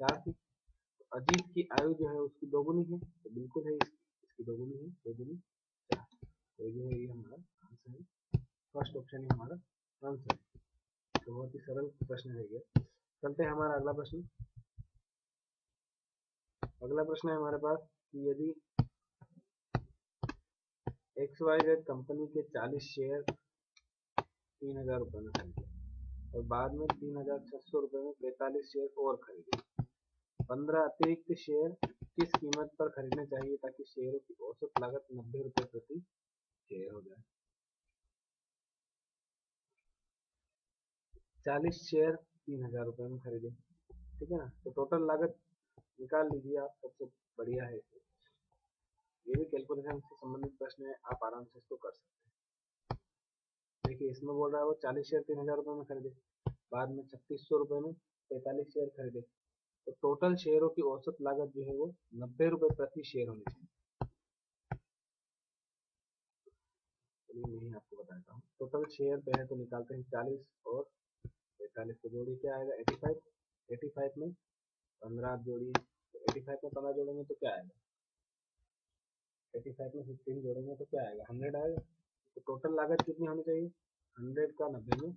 4 थी। तो अजीत की आयु जो है उसकी दोगुनी है, तो बिल्कुल है इसकी दोगुनी है, 2 दूनी 4। तो जो है ये हमारा आंसर है, फर्स्ट ऑप्शन ही हमारा आंसर है। तो बहुत ही सरल प्रश्न है ये। चलते हैं हमारा अगला प्रश्न। अगला प्रश्न है हमारे पास कि यदि XYZ कंपनी के 40 शेयर 3000 रुपये में खरीदे और बाद में 3600 रुपये में 45 शेयर और खरीदे, 15 अतिरिक्त शेयर किस कीमत पर खरीदने चाहिए ताकि शेयरों की औसत लागत 90 रुपये प्रति शेयर हो जाए। 40 शेयर 3000 रुपये में खरीदे, ठीक है ना। तो टोटल लागत निकाल लीजिए आप, सबसे बढ़िया है। ये भी कैलकुलेशन से संबंधित प्रश्न है, आप आराम से इसको कर सकते हैं। देखिए इसमें बोल रहा है वो 40 शेयर 3000 रुपये में खरीदे, बाद में 3600 रुपये में 45 शेयर खरीदे, तो टोटल शेयरों की औसत लागत जो है वो 90 रुपये प्रति शेयर होनी चाहिए। यही आपको बताता हूँ। टोटल शेयर पहले तो निकालते हैं, 40 और 45 को जोड़िए, क्या आएगा 85। 85 में 15 जोड़िए, तो 85 में 15 जोड़ेंगे तो क्या आएगा, 85 में 15 जोड़ेंगे तो क्या आएगा 100 आएगा। तो टोटल लागत कितनी होनी चाहिए, 100 का 90 में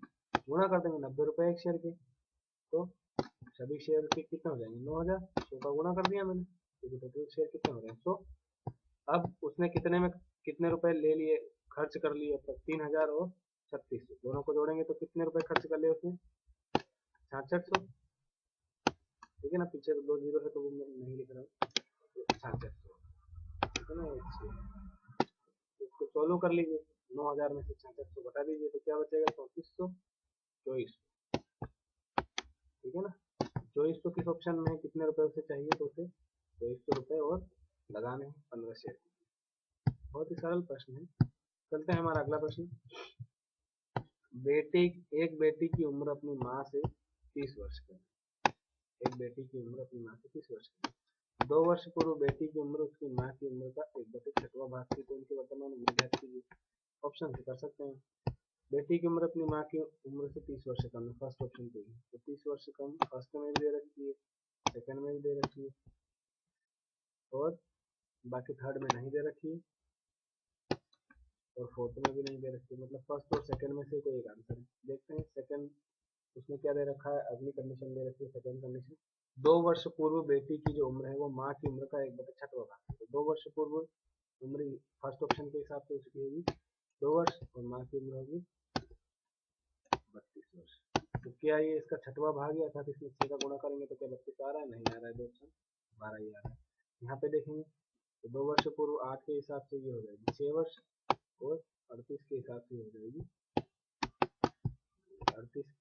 गुणा कर देंगे, 90 रुपये एक शेयर के, तो सभी शेयर के कितने हो जाएंगे 9000। 100 का गुणा कर दिया मैंने, क्योंकि टोटल शेयर कितने हो रहे हैं 100। अब उसने कितने में कितने रुपए ले लिए, खर्च कर लिए, तो 3000 और 3600 दोनों को जोड़ेंगे तो कितने रुपए खर्च कर लिए उसने, 6600। ठीक है ना, पीछे तो 2 जीरो है तो वो मैं नहीं लिख रहा हूँ, तो 6600, ठीक है ना। इसको सोल्व कर लीजिए, 9000 में से 6600 बता दीजिए तो क्या बचेगा 3400 24। ठीक है ना, 2400 किस ऑप्शन में है, कितने रुपए उसे चाहिए, तो उसे 2400 रुपए और लगाने हैं 15 शेयर। बहुत ही सरल प्रश्न है। चलते हैं हमारा अगला प्रश्न। बेटी एक बेटी की उम्र अपनी माँ से 30 वर्ष की, एक बेटी की उम्र अपनी माँ से 30 वर्ष की, 2 वर्ष पूर्व बेटी की उम्र उसकी माँ की उम्र का 1/6वां भाग थी, तो उनकी वर्तमान उम्र ज्ञात कीजिए। ऑप्शन से कर सकते हैं। बेटी की उम्र अपनी माँ की उम्र से 30 वर्ष कम है, फर्स्ट ऑप्शन पे है, तो 30 वर्ष कम फर्स्ट में भी दे रखी है, सेकंड में भी दे रखी है, और बाकी थर्ड में नहीं दे रखी है, और फोर्थ में भी नहीं दे रखी है। मतलब फर्स्ट और सेकंड में से कोई एक आंसर है। देखते हैं सेकंड, उसमें क्या दे रखा है, अगली कंडीशन दे रखी है सेकंड कंडीशन। 2 वर्ष पूर्व बेटी की जो उम्र है वो माँ की उम्र का 1/6वां भाग है, तो 2 वर्ष पूर्व उम्र फर्स्ट ऑप्शन के हिसाब से उसकी होगी 2 वर्ष, और माँ की उम्र होगी 32 वर्ष। तो क्या ये इसका 6वां भाग है, अर्थात इसमें 6 का गुणा करेंगे तो क्या 32 आ रहा है, नहीं आ रहा है, 2 ऑप्शन 12 ही आ रहा है। यहाँ पे देखेंगे तो 2 वर्ष पूर्व 8 के हिसाब से ये हो जाएगी 6 वर्ष, और 38 के हिसाब से हो जाएगी 38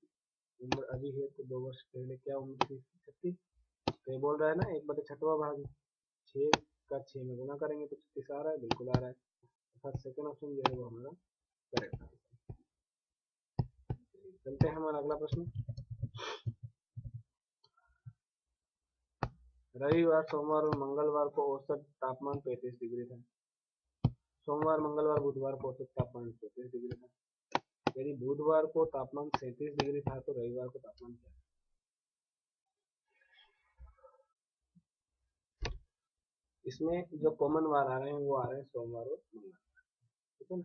उम्र अभी है, तो 2 वर्ष पहले क्या उम्र थी 36। तो ये बोल रहा है ना 1/6वां भाग, 6 का 6 में गुना करेंगे तो 36 आ रहा है, बिल्कुल आ रहा है, अर्थात सेकंड ऑप्शन जो है वो हमारा करेक्ट है। चलते हैं हमारा अगला प्रश्न। रविवार, सोमवार और मंगलवार को औसत तापमान 35 डिग्री था। सोमवार, मंगलवार, बुधवार को औसत तापमान 34 डिग्री था। यदि बुधवार को तापमान 37 डिग्री था तो रविवार को तापमान क्या है। इसमें जो कॉमन वार आ रहे हैं वो आ रहे हैं सोमवार और मंगलवार, ठीक है ना।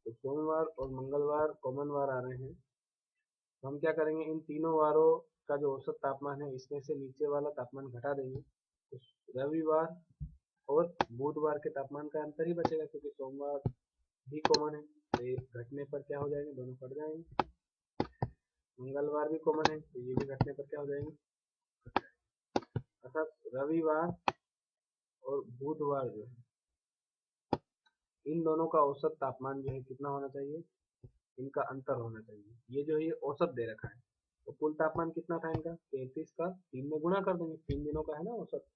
तो सोमवार और मंगलवार कॉमन वार आ रहे हैं, तो हम क्या करेंगे, इन तीनों वारों का जो औसत तापमान है इसमें से नीचे वाला तापमान घटा देंगे, तो रविवार और बुधवार के तापमान का अंतर ही बचेगा, क्योंकि सोमवार भी कॉमन है, तो ये घटने पर क्या हो जाएंगे, दोनों कट जाएंगे। मंगलवार भी कॉमन है, तो ये भी घटने पर क्या हो जाएंगे, अर्थात रविवार और बुधवार जो है इन दोनों का औसत तापमान जो है कितना होना चाहिए, इनका अंतर होना चाहिए। ये जो है औसत दे रखा है, तो कुल तापमान कितना था इनका 33 का 3 में गुणा कर देंगे, 3 दिनों का है ना औसत,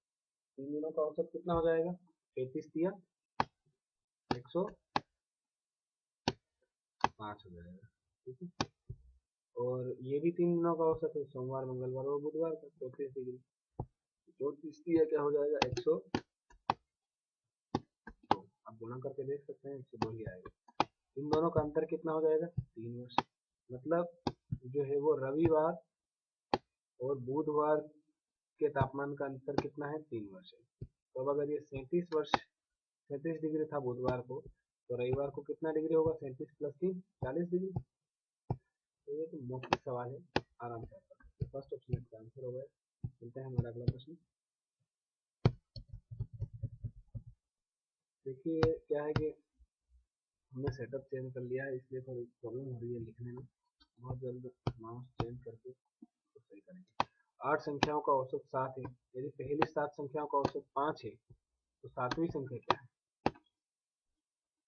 3 दिनों का औसत कितना हो जाएगा, 33 दिया 105 हो जाएगा, ठीक है। और ये भी 3 दिनों का औसत है, सोमवार मंगलवार और बुधवार का 34 डिग्री। 34 दिया क्या हो जाएगा 102। आप गुणा करके देख सकते हैं 102 ही आएगा। इन दोनों का अंतर कितना हो जाएगा 3 वर्ष। मतलब जो है वो रविवार और बुधवार के तापमान का अंतर कितना है 3 वर्ष है। तो अब अगर ये 37 डिग्री था बुधवार को, तो रविवार को कितना डिग्री होगा 37 प्लस 3 40 डिग्री। तो ये तो मुख्य सवाल है, आराम से कर सकते हैं। फर्स्ट ऑप्शन इसका आंसर हो गया। चलते हैं हमारा अगला प्रश्न। देखिए क्या है कि हमने सेटअप चेंज कर लिया है, इसलिए थोड़ी प्रॉब्लम हो रही है लिखने में। बहुत जल्द माउस चेंज करके तो सही करेंगे। 8 संख्याओं का औसत 7 है। यदि पहली 7 संख्याओं का औसत 5 है तो 7वीं संख्या क्या है?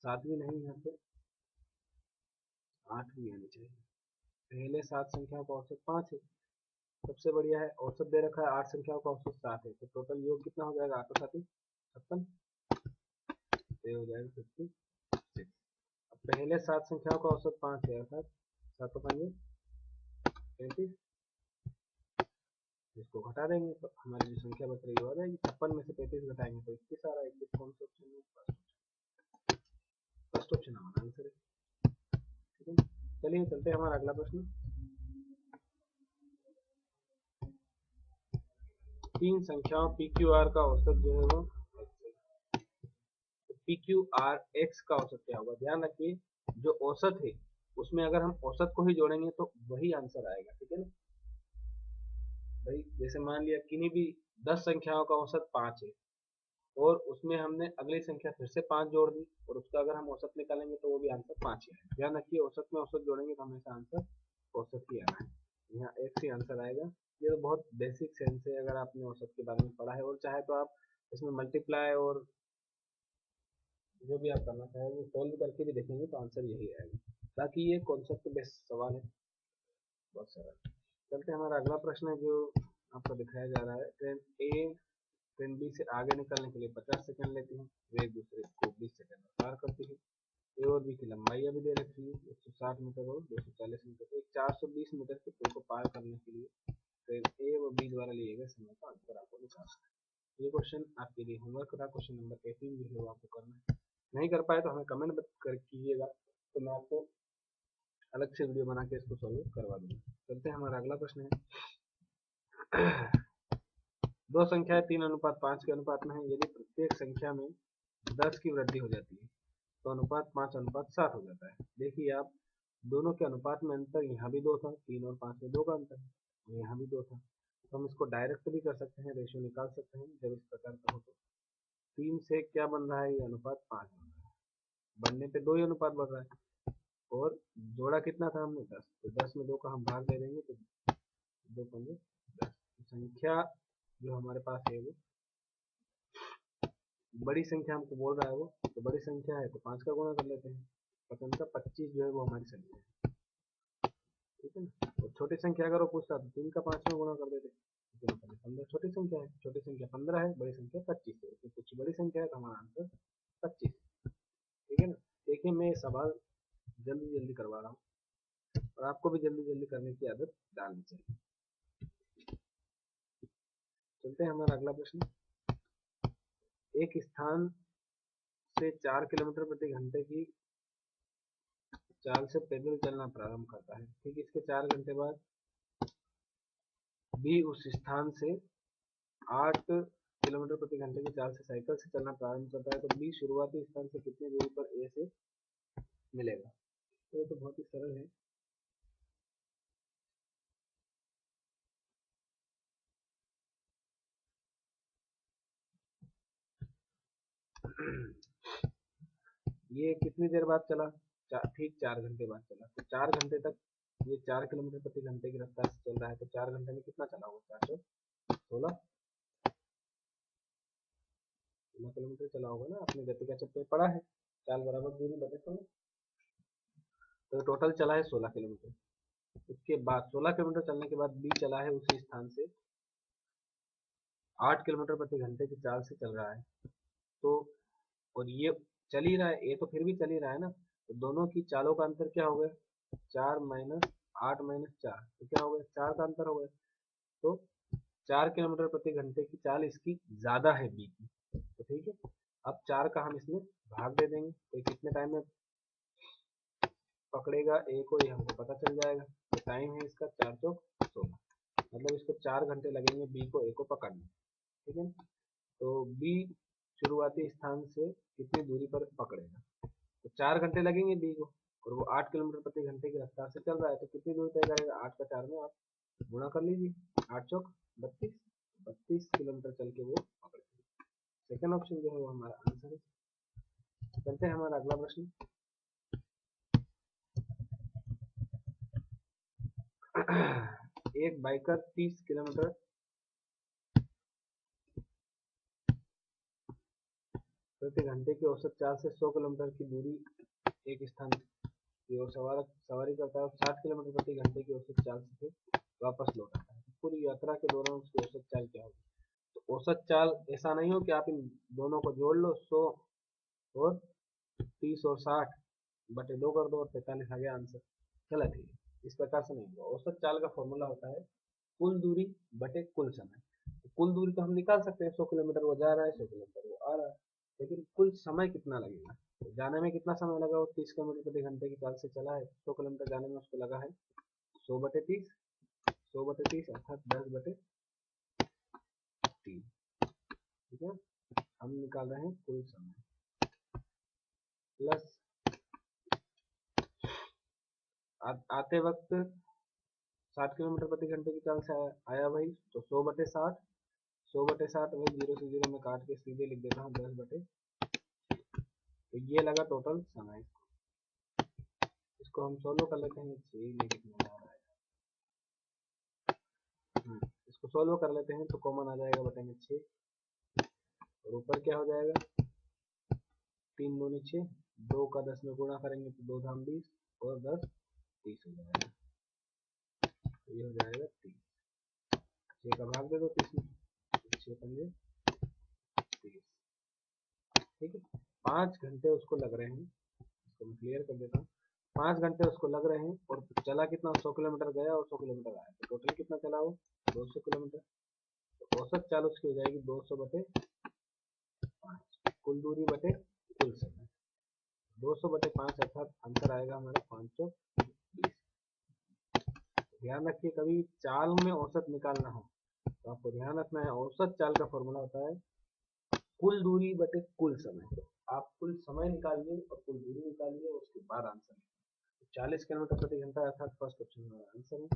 7वीं नहीं, यहाँ पे 8वीं आनी चाहिए। पहले 7 संख्याओं का औसत 5 है, सबसे बढ़िया है। औसत दे रखा है 8 संख्याओं का औसत 7 है, तो टोटल योग कितना हो जाएगा 8 और 7 56, तो हो जाएगा 56। अब पहले 7 संख्याओं का औसत 5 है, अर्थात 7 और 5 35, इसको घटा देंगे तो हमारी जो संख्या बच रही हो जाएगी 56 में से 35 घटाएंगे तो 21 आ रहा है। 21 कौन सा ऑप्शन है? फर्स्ट ऑप्शन हमारा आंसर है। ठीक है, चलिए चलते हैं हमारा अगला प्रश्न। 3 संख्याओं पी क्यू आर का औसत जो है वो पी क्यू आर एक्स का औसत क्या होगा? ध्यान रखिए जो औसत है उसमें अगर हम औसत को ही जोड़ेंगे तो वही आंसर आएगा। ठीक है ना भाई, जैसे मान लिया किन्हीं भी 10 संख्याओं का औसत 5 है और उसमें हमने अगली संख्या फिर से 5 जोड़ दी और उसका अगर हम औसत निकालेंगे तो वो भी आंसर 5 ही है। ध्यान रखिए औसत में औसत जोड़ेंगे तो हमेशा आंसर औसत ही आना है। यहाँ एक ही आंसर आएगा। ये तो बहुत बेसिक सेंस है, अगर आपने औसत के बारे में पढ़ा है और चाहे तो आप इसमें मल्टीप्लाई और जो भी आप करना चाहें वो सॉल्व करके भी देखेंगे तो आंसर यही आएगा। बाकी ये कॉन्सेप्ट बेस्ड सवाल है, बहुत सरल। चलते हमारा अगला प्रश्न है जो आपको दिखाया जा रहा है। ट्रेन ए ट्रेन बी से आगे निकलने के लिए 50 सेकंड लेती है, वे एक दूसरे को 20 सेकंड में पार करती है। ए और बी की लंबाई अभी दे रखी है 160 मीटर और 240 मीटर। एक 420 मीटर के पुल को पार करने के लिए ट्रेन ए व बी द्वारा लिए गए समय का अंतर आपको निकालना है। ये क्वेश्चन आपके लिए होमवर्क था। क्वेश्चन नंबर 18 जो है वो आपको करना है। नहीं कर पाए तो हमें कमेंट कर कीजिएगा, तो मैं आपको अलग से वीडियो बना के इसको सॉल्व करवा दूंगा। चलते हैं हमारा अगला प्रश्न है। दो संख्याएं 3:5 के अनुपात में है। यदि प्रत्येक संख्या में 10 की वृद्धि हो जाती है तो अनुपात 5:7 हो जाता है। देखिए आप दोनों के अनुपात में अंतर यहाँ भी 2 था, 3 और 5 में 2 का अंतर है और यहाँ भी 2 था। तो हम इसको डायरेक्ट भी कर सकते हैं, रेशियो निकाल सकते हैं जब इस प्रकार का हो तो। 3 से क्या बन रहा है? ये अनुपात 5 बन रहा है, बनने पे 2 ही अनुपात बढ़ रहा है। और जोड़ा कितना था हमने 10, तो 10 में 2 का हम भाग दे देंगे तो 2 पंजे 10। संख्या जो हमारे पास है वो बड़ी संख्या हमको बोल रहा है, वो तो बड़ी संख्या है तो 5 का गुणा कर लेते हैं। 5 का 25 जो है वो हमारी संख्या है। ठीक है ना, और छोटी संख्या अगर वो पूछता तो 3 का 5 में गुणा कर देते। 15 छोटी संख्या है, छोटी संख्या 15 है, बड़ी संख्या 25 है, तो कुछ बड़ी संख्या है तो हमारा आंसर 25। ठीक है ना, देखिए मैं सवाल जल्दी जल्दी करवा रहा हूँ और आपको भी जल्दी जल्दी करने की आदत डालनी चाहिए। चलते हैं हमारा अगला प्रश्न। एक स्थान से 4 किलोमीटर प्रति घंटे की चाल से पैदल चलना प्रारंभ करता है। ठीक इसके 4 घंटे बाद बी उस स्थान से 8 किलोमीटर प्रति घंटे की चाल से साइकिल से चलना प्रारंभ करता है, तो बी शुरुआती स्थान से कितनी दूरी पर ए से मिलेगा? तो ये तो बहुत ही सरल है। ये कितनी देर बाद चला? ठीक 4 घंटे बाद चला। तो 4 घंटे तक ये 4 किलोमीटर प्रति घंटे की रफ्तार से चल रहा है, तो 4 घंटे में कितना चला होगा? 416 किलोमीटर चला होगा ना। आपने गति का चक्कर पढ़ा है, चाल बराबर दूरी बटे समय। तो टोटल चला है 16 किलोमीटर। उसके बाद 16 किलोमीटर चलने के बाद बी चला है उसी स्थान से 8 किलोमीटर प्रति घंटे की चाल से चल रहा है। तो और ये चल ही रहा है, ये तो फिर भी चल ही रहा है ना, तो दोनों की चालों का अंतर क्या हो गया? 4 माइनस 8 माइनस 4 तो क्या हो गया, 4 का अंतर हो गया। तो 4 किलोमीटर प्रति घंटे की चाल इसकी ज्यादा है बी की, तो ठीक है। अब 4 का हम इसमें भाग दे देंगे, तो कितने टाइम में पकड़ेगा ए को, ये हमको पता चल जाएगा। तो टाइम है इसका 4 चौक 16, मतलब इसको 4 घंटे लगेंगे बी को ए को पकड़ने, ठीक है। तो बी शुरुआती स्थान से कितनी दूरी पर पकड़ेगा, तो 4 घंटे लगेंगे बी को, और वो 8 किलोमीटर प्रति घंटे की रफ्तार से चल रहा है, तो कितनी दूरी तय करेगा, 8 का 4 में आप गुणा कर लीजिए, 8 चौक 32, 32 किलोमीटर चल के वो पकड़ेगा। सेकंड ऑप्शन जो है वो हमारा आंसर है। चलते हैं हमारा अगला प्रश्न। एक बाइकर 30 किलोमीटर प्रति घंटे की औसत चाल से 100 किलोमीटर की दूरी एक स्थान की ओर सवारी करता है और 60 किलोमीटर प्रति घंटे की औसत चाल से वापस लौट आता है। तो पूरी यात्रा के दौरान उसकी औसत चाल क्या होगी। तो औसत चाल ऐसा नहीं हो कि आप इन दोनों को जोड़ लो, 100 और 30 और 60 बटे 2 कर दो और 45 आ गया आंसर, गलत है। इस प्रकार से नहीं होगा। औसत चाल का फॉर्मूला होता है कुल दूरी बटे कुल समय। तो कुल दूरी तो हम निकाल सकते हैं, 100 किलोमीटर वो जा रहा है, 100 किलोमीटर वो आ रहा है, लेकिन कुल समय कितना लगेगा। तो जाने में कितना समय लगा, वो 30 किलोमीटर प्रति घंटे की चाल से चला है, 100 किलोमीटर जाने में उसको लगा है 100 बटे 30, 100 बटे 30 अर्थात 10 बटे 3, ठीक है। हम निकाल रहे हैं कुल समय प्लस आते वक्त 60 किलोमीटर प्रति घंटे की चाल से आया भाई, तो 100 बटे 60, 100 बटे 60 वही 0 से 0 में काट के सीधे लिख देता हूँ 10 बटे, तो ये लगा टोटल समय। इसको हम सोल्व कर लेते हैं, 6 ये कितना आ रहा है, इसको सोल्व कर लेते हैं तो कॉमन आ जाएगा बटे में 6, और ऊपर क्या हो जाएगा 3 दूनी 6, 2 का 10 में गुणा करेंगे तो 2 धाम 20 और 10 30 हो जाएगा, तो ये हो जाएगा 30, 6 का भाग दे दो 30 में, 6 पंजे 30, ठीक है। 5 घंटे उसको लग रहे हैं, इसको मैं क्लियर कर देता हूँ। 5 घंटे उसको लग रहे हैं और चला कितना, 100 किलोमीटर गया और 100 किलोमीटर आया, तो टोटल कितना चला वो 200 किलोमीटर। तो औसत चाल उसकी हो जाएगी 200 बटे 5, कुल दूरी बटे कुल समय, 200 बटे 5 अर्थात आंसर आएगा हमारा 520। ध्यान रखिए कभी चाल में औसत निकालना हो तो आपको ध्यान रखना है, औसत चाल का फॉर्मूला होता है कुल दूरी बटे कुल समय। तो आप कुल समय निकालिए और कुल दूरी निकालिए, उसके बाद आंसर 40 किलोमीटर प्रति घंटा अर्थात फर्स्ट ऑप्शन हमारा आंसर है।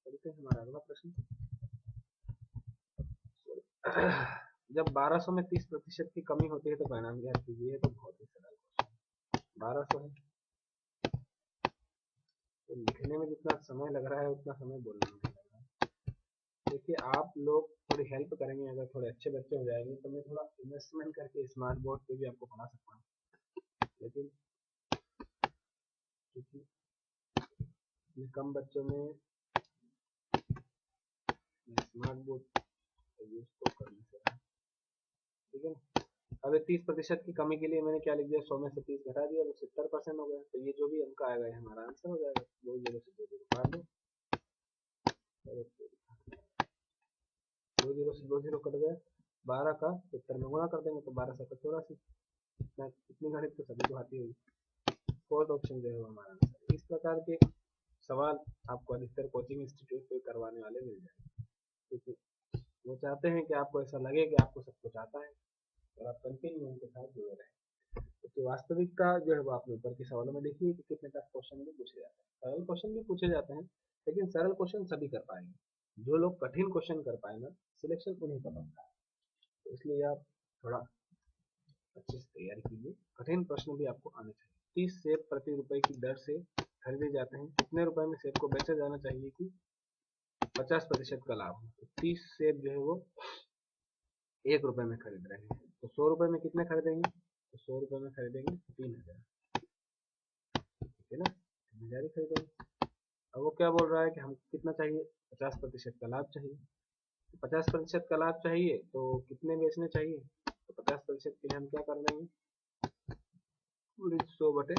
चलते हैं हमारा अगला प्रश्न। जब 1200 में 30% की कमी होती है तो परिणाम ज्ञात कीजिए। तो बहुत ही सरल क्वेश्चन, 1200 है तो लिखने में जितना समय लग रहा है उतना समय बोलने में लग रहा है। देखिए आप लोग थोड़ी हेल्प करेंगे, अगर थोड़े अच्छे बच्चे हो जाएंगे तो मैं थोड़ा इन्वेस्टमेंट करके स्मार्ट बोर्ड पे भी आपको पढ़ा सकता हूँ, लेकिन क्योंकि कम बच्चों में स्मार्ट बोर्ड यूज तो कर नहीं सकता, ठीक है। अब 30% की कमी के लिए मैंने क्या लिख दिया, 100 में से 30 घटा दिया तो 70% हो गया, तो ये जो भी अंक आएगा हमारा आंसर हो जाएगा। 2 0 से 2 0 काट दो, 2 0 से 2 0 कट गया, 12 का 70 में गुणा कर देंगे तो 12 7 84, इतनी गणित तो सभी को आती होगी। फोर्थ ऑप्शन जो है हमारा आंसर। इस प्रकार के सवाल आपको अधिकतर कोचिंग इंस्टीट्यूट पे करवाने वाले मिल जाएंगे, क्योंकि वो चाहते हैं कि आपको ऐसा लगे कि आपको सब कुछ आता है और आप कंटिन्यू उनके साथ जुड़े रहें। तो वास्तविकता जो है वो आपने ऊपर के सवालों में देखिए कि कितने टफ क्वेश्चन भी पूछे जाते हैं, सरल क्वेश्चन भी पूछे जाते हैं, लेकिन सरल क्वेश्चन सभी कर पाएंगे, जो लोग कठिन क्वेश्चन कर पाए ना सिलेक्शन उन्हीं का बनता है। तो इसलिए आप थोड़ा अच्छे से तैयारी कीजिए, कठिन प्रश्न भी आपको आने चाहिए। 30 सेब प्रति रुपए की दर से खरीदे जाते हैं, कितने रुपए में सेब को बेचा जाना चाहिए कि 50% का लाभ हो। तो 30 सेब जो है वो 1 रुपए में खरीद रहे हैं, तो 100 रुपए में कितने खरीदेंगे, तो 100 रुपए में खरीदेंगे 3000, ठीक है ना, 3000 ही खरीदेंगे। अब वो क्या बोल रहा है कि हमको कितना चाहिए, 50% का लाभ चाहिए। तो 50% का लाभ चाहिए तो कितने बेचने चाहिए, तो 50% के लिए हम क्या कर देंगे, 100 बटे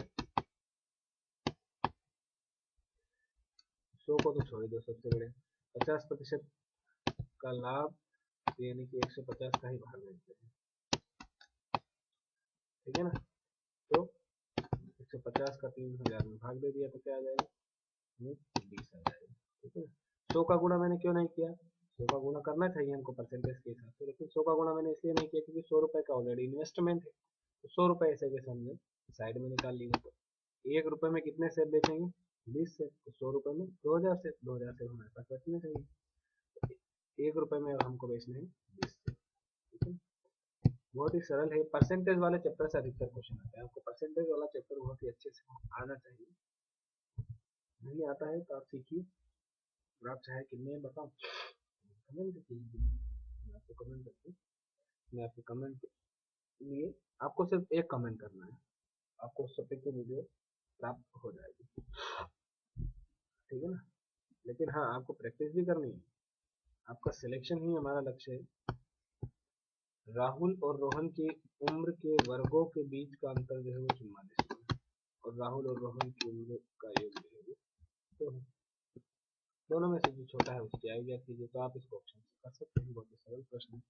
100 को तो छोड़ दो, सबसे बड़े 50% का लाभ यानी कि 150 का ही भाग देते हैं, ठीक है ना। तो 150 का 3000 में भाग दे दिया तो क्या आ जाएगा, 20 आ जाएगा, ठीक है ना। 100 का गुणा मैंने क्यों नहीं किया, 100 का गुणा करना चाहिए हमको परसेंटेज के हिसाब से, लेकिन 100 का गुणा मैंने इसलिए नहीं किया क्योंकि 100 रुपए का ऑलरेडी इन्वेस्टमेंट है, तो 100 रुपए ऐसे कैसे हमने साइड में निकाल लिए। तो 1 रुपए में कितने सेब बेचेंगे, 20 सेब, तो 100 रुपए में 2000 सेब, 2000 सेब हमारे पास बचने चाहिए, 1 रुपए में अब हमको बेचने हैं 20 सेब, ठीक है। बहुत ही सरल है, परसेंटेज वाले चैप्टर से अधिकतर क्वेश्चन आते हैं, आपको परसेंटेज वाला चैप्टर बहुत ही अच्छे से आना चाहिए, नहीं आता है तो आप सीखिए, और आप चाहे कि मैं बताऊं कमेंट कीजिए, मैं आपको कमेंट करके, मैं आपके कमेंट के लिए आपको सिर्फ एक कमेंट करना है, आपको उस टॉपिक की वीडियो प्राप्त हो जाएगी, ठीक है ना। लेकिन हाँ, आपको प्रैक्टिस भी करनी है, आपका सिलेक्शन ही हमारा लक्ष्य है। राहुल और रोहन की उम्र के वर्गों के बीच का अंतर जो है वो 44 है, और राहुल और रोहन की उम्र का योग जो है वो तो दोनों में से जो छोटा है उसकी आयु ज्ञात कीजिए। तो आप इसको ऑप्शन से कर सकते हैं, बहुत ही सरल प्रश्न है,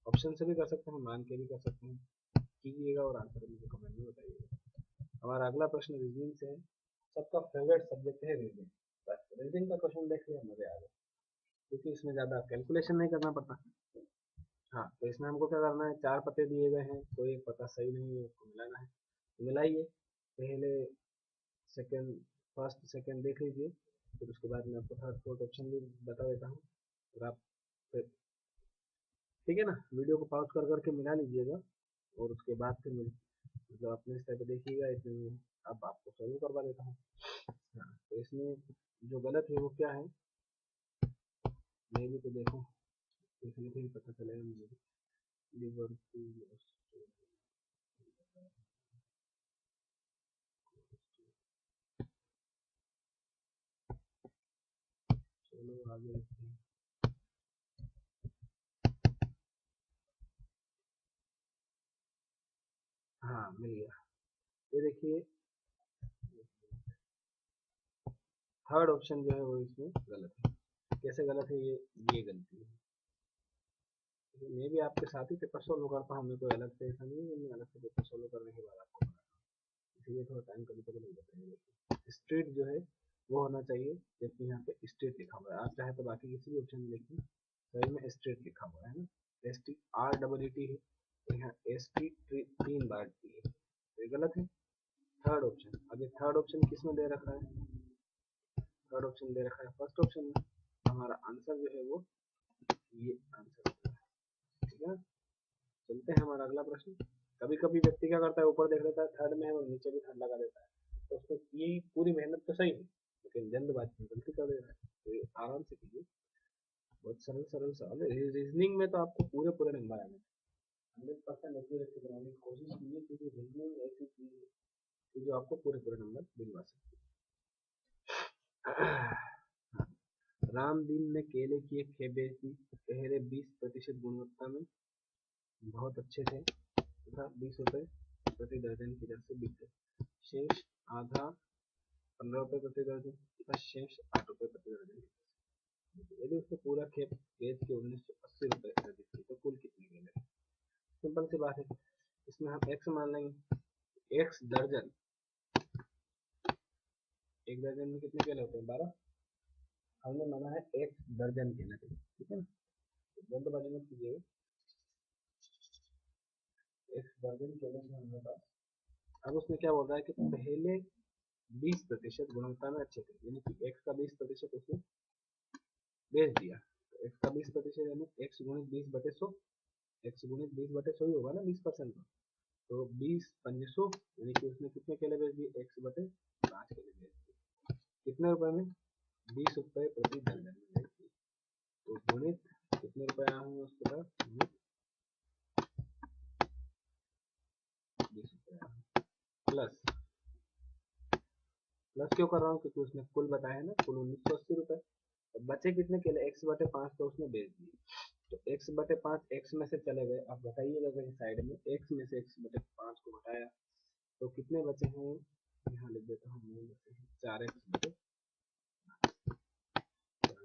ऑप्शन से भी कर सकते हैं, मान के भी कर सकते हैं, कीजिएगा और आंसर मुझे कमेंट में बताइएगा। हमारा अगला प्रश्न रीजनिंग से है, सबका फेवरेट सब्जेक्ट है रीजनिंग, बस रीजनिंग का क्वेश्चन देख लिया मजे आ गए, क्योंकि इसमें ज़्यादा कैलकुलेशन नहीं करना पड़ता। हाँ, तो इसमें हमको क्या करना है, 4 पते दिए गए हैं, कोई एक पता सही नहीं है, उसको मिलाना है, तो मिलाइए, पहले सेकंड, फर्स्ट सेकंड देख लीजिए, फिर उसके बाद मैं आपको थर्ड फोर्थ ऑप्शन भी बता देता हूँ, और आप फिर, ठीक है ना, वीडियो को पॉज कर करके मिला लीजिएगा, और उसके बाद फिर मतलब अपने स्टेप पे देखिएगा, इसमें मैं अब आपको सॉल्व करवा देता हूँ। हाँ, तो इसमें जो गलत है वो क्या है, मैं भी तो देखूँ, देखने से ही पता चलेगा मुझे। लिवरपूल, चलो आगे देखते हैं। हाँ, मिल गया, ये देखिए थर्ड ऑप्शन जो है वो इसमें गलत है। कैसे गलत है, ये गलती है, तो मैं भी आपके साथ ही पेपर सोल्व करता हूँ, मैं कोई अलग से ऐसा नहीं है कि मैं अलग से पेपर सोल्व करने के बाद आपको बताता हूँ, इसलिए थोड़ा टाइम कभी कभी लग जाता है। स्ट्रीट जो है वो होना चाहिए, जबकि यहाँ पे स्ट्रीट लिखा हुआ है, आप चाहे तो बाकी किसी भी ऑप्शन में लिखिए, सही में स्ट्रीट लिखा हुआ है ना, S T R double E T है, तो यहाँ एस टी 3 बार टी है, तो ये गलत है। थर्ड ऑप्शन, अब ये थर्ड ऑप्शन किस में दे रखा है, थर्ड ऑप्शन दे रखा है फर्स्ट ऑप्शन में, हमारा आंसर जो है वो ये आंसर होता है, ठीक है। चलते हैं हमारा अगला प्रश्न। कभी कभी व्यक्ति क्या करता है, ऊपर देख लेता है थर्ड में है और नीचे भी थर्ड लगा देता है, तो उसको ये पूरी मेहनत तो सही है, लेकिन जल्दबाजी में गलती कर दे रहा है, तो ये आराम से कीजिए, बहुत सरल सरल सवाल है, रीजनिंग में तो आपको पूरे पूरे नंबर आने 100% एक्यूरेसी बनाने की कोशिश कीजिए, क्योंकि रीजनिंग ऐसी चीज है कि जो आपको पूरे पूरे नंबर दिलवा सकती है। रामदीन ने केले की एक खेप बेची, पहले 20% गुणवत्ता में बहुत अच्छे थे तथा 20 रुपए प्रति दर्जन की दर से बिक गए, शेष आधा 15 रुपए प्रति दर्जन तथा शेष 8 रुपए प्रति दर्जन। यदि उसने पूरा खेप बेच के 1980 रुपए अर्जित की तो कुल कितने केले, सिंपल सी बात है, इसमें हम एक्स मान लेंगे, एक्स दर्जन, एक दर्जन में कितने केले होते हैं, 12, हमने माना है एक्स दर्जन केले, ठीक है ना, जल्दबाजी मत कीजिएगा, एक्स दर्जन केले से हमारे पास, अब उसने क्या बोल रहा है कि पहले 20% गुणवत्ता में अच्छे थे, यानी कि एक्स का 20% उसने बेच दिया, तो एक्स का 20% यानी एक्स गुणित 20/100, एक्स गुणित 20/100 ही होगा ना, 20% का, तो 20×100 यानी कि उसने कितने केले बेच दिए, x/5 केले बेच दिए, कितने रुपए में, 20 रुपए प्रति दर्जन में बेच दिए, तो गुणित कितने रुपए आए होंगे उसके पास, 20 रुपए प्लस, प्लस क्यों कर रहा हूँ, क्योंकि उसने कुल बताया है ना, कुल 1980 रुपए, तो बचे कितने केले, x/5 तो उसने बेच दिए, तो x/5 x में से चले गए, आप बताइएगा कहीं साइड में, x में से x/5 को घटाया तो कितने बचे हैं, यहाँ लिख देता हूँ, 4x/5,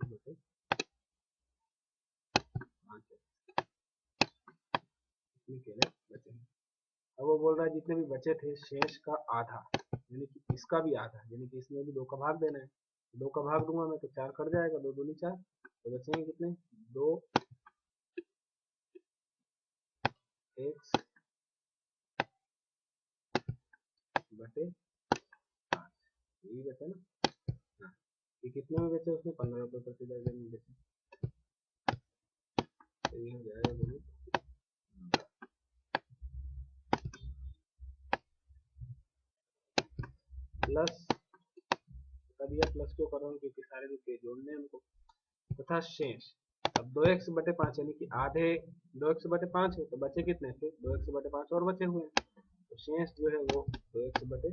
बटे 5 इतने केले बचे हैं। अब वो बोल रहा है जितने भी बचे थे शेष का आधा, यानी कि इसका भी आधा, यानी कि इसमें भी 2 का भाग देना है। 2 का भाग दूंगा मैं तो 4 कट जाएगा, 2 दूनी 4, तो बचेंगे कितने 2 x बटे 5, यही बचा ना। हाँ, ये कितने में बेचे उसने 15 रुपये प्रति दर्जन में बेचे, तो ये हो जाएगा गुणित प्लस, तब यह प्लस क्यों कर रहा हूँ क्योंकि सारे रुपये जोड़ने हैं हमको, तथा शेष। अब 2x बटे 5 यानी कि आधे 2x बटे 5 है, तो बचे कितने थे 2x बटे 5 और बचे हुए हैं, तो शेष जो है वो 2x बटे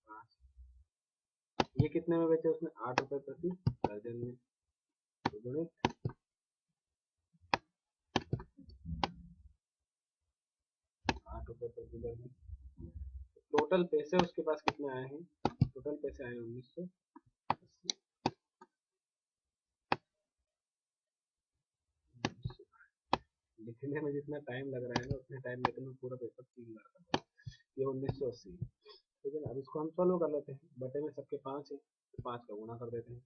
5। ये कितने में बेचे उसने 8 रुपए प्रति दर्जन में, तो गुणित 8 रुपए प्रति दर्जन। टोटल पैसे उसके पास कितने आए हैं, टोटल पैसे आए 1980। लिखने में जितना टाइम लग रहा है ना उतने टाइम में तो मैं पूरा पेपर 3 बार कर रहा हूँ। ये 1980, ठीक है ना। अब इसको हम सॉल्व कर लेते हैं, बटे में सबके 5 है तो 5 का गुणा कर देते हैं,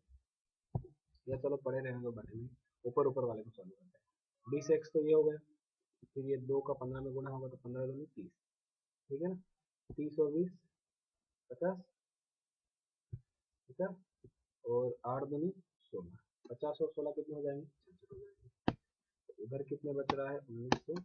या चलो पड़े रहेंगे बटे में, ऊपर ऊपर वाले को सॉल्व करते हैं। 20x तो ये हो गया, फिर ये 2 का 15 में गुणा होगा तो 15 दूनी 30, ठीक है ना। 30 और 20 50, ठीक है, और 8 दूनी 16, 50 और 16 कितने हो जाएंगे, 66 हो जाएंगे। तो इधर कितने बच रहा है 1980।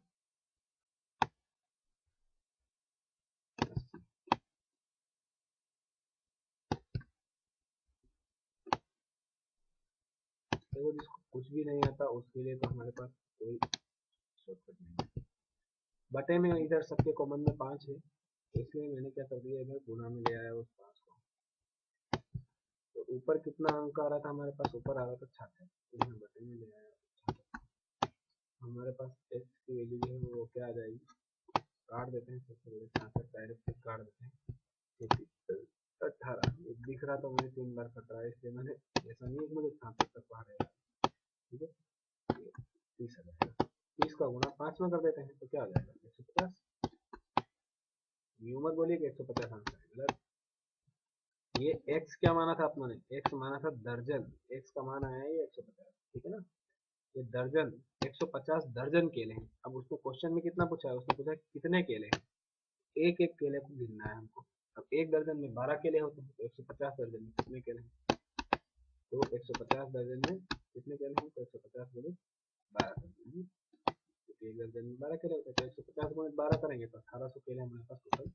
देखो जिसको कुछ भी नहीं आता उसके लिए तो हमारे पास कोई शॉर्टकट नहीं है। बटे में इधर सबके कॉमन में 5 है, इसलिए मैंने क्या कर दिया इधर गुणा में ले आया उस 5 को। तो ऊपर कितना अंक आ रहा था हमारे पास, ऊपर आ रहा था 66, तो मैं बटे में ले आया। हमारे पास x की वैल्यू जो है वो क्या आ जाएगी, काट देते हैं सबसे पहले 66 डायरेक्ट काट देते हैं, 18 दिख रहा था मुझे 3 बार कट रहा है, इसलिए मैंने ऐसा नहीं है मुझे 66 तक बाहर आएगा, ठीक है। 30 आ जाएगा, 30 का गुणा 5 में कर देते हैं तो क्या आ जाएगा 150। यूं मत बोलिए कि 150 आंसर है, गलत। ये x क्या माना था अपने, x माना था दर्जन, x का मान आया है ये 150, ठीक है ना। ये दर्जन 150 दर्जन केले हैं। अब उसने क्वेश्चन में कितना पूछा है, उसने पूछा कितने केले हैं, एक एक केले को गिनना है हमको। अब एक दर्जन में 12 केले होते हैं, तो 150 दर्जन में कितने केले हैं, तो 150 दर्जन में कितने केले हैं, तो 150 गुणित 12 दर्जन, क्योंकि एक दर्जन में 12 केले होते हैं, तो 150 गुणित 12 करेंगे तो 1800 केले हमारे पास टोटल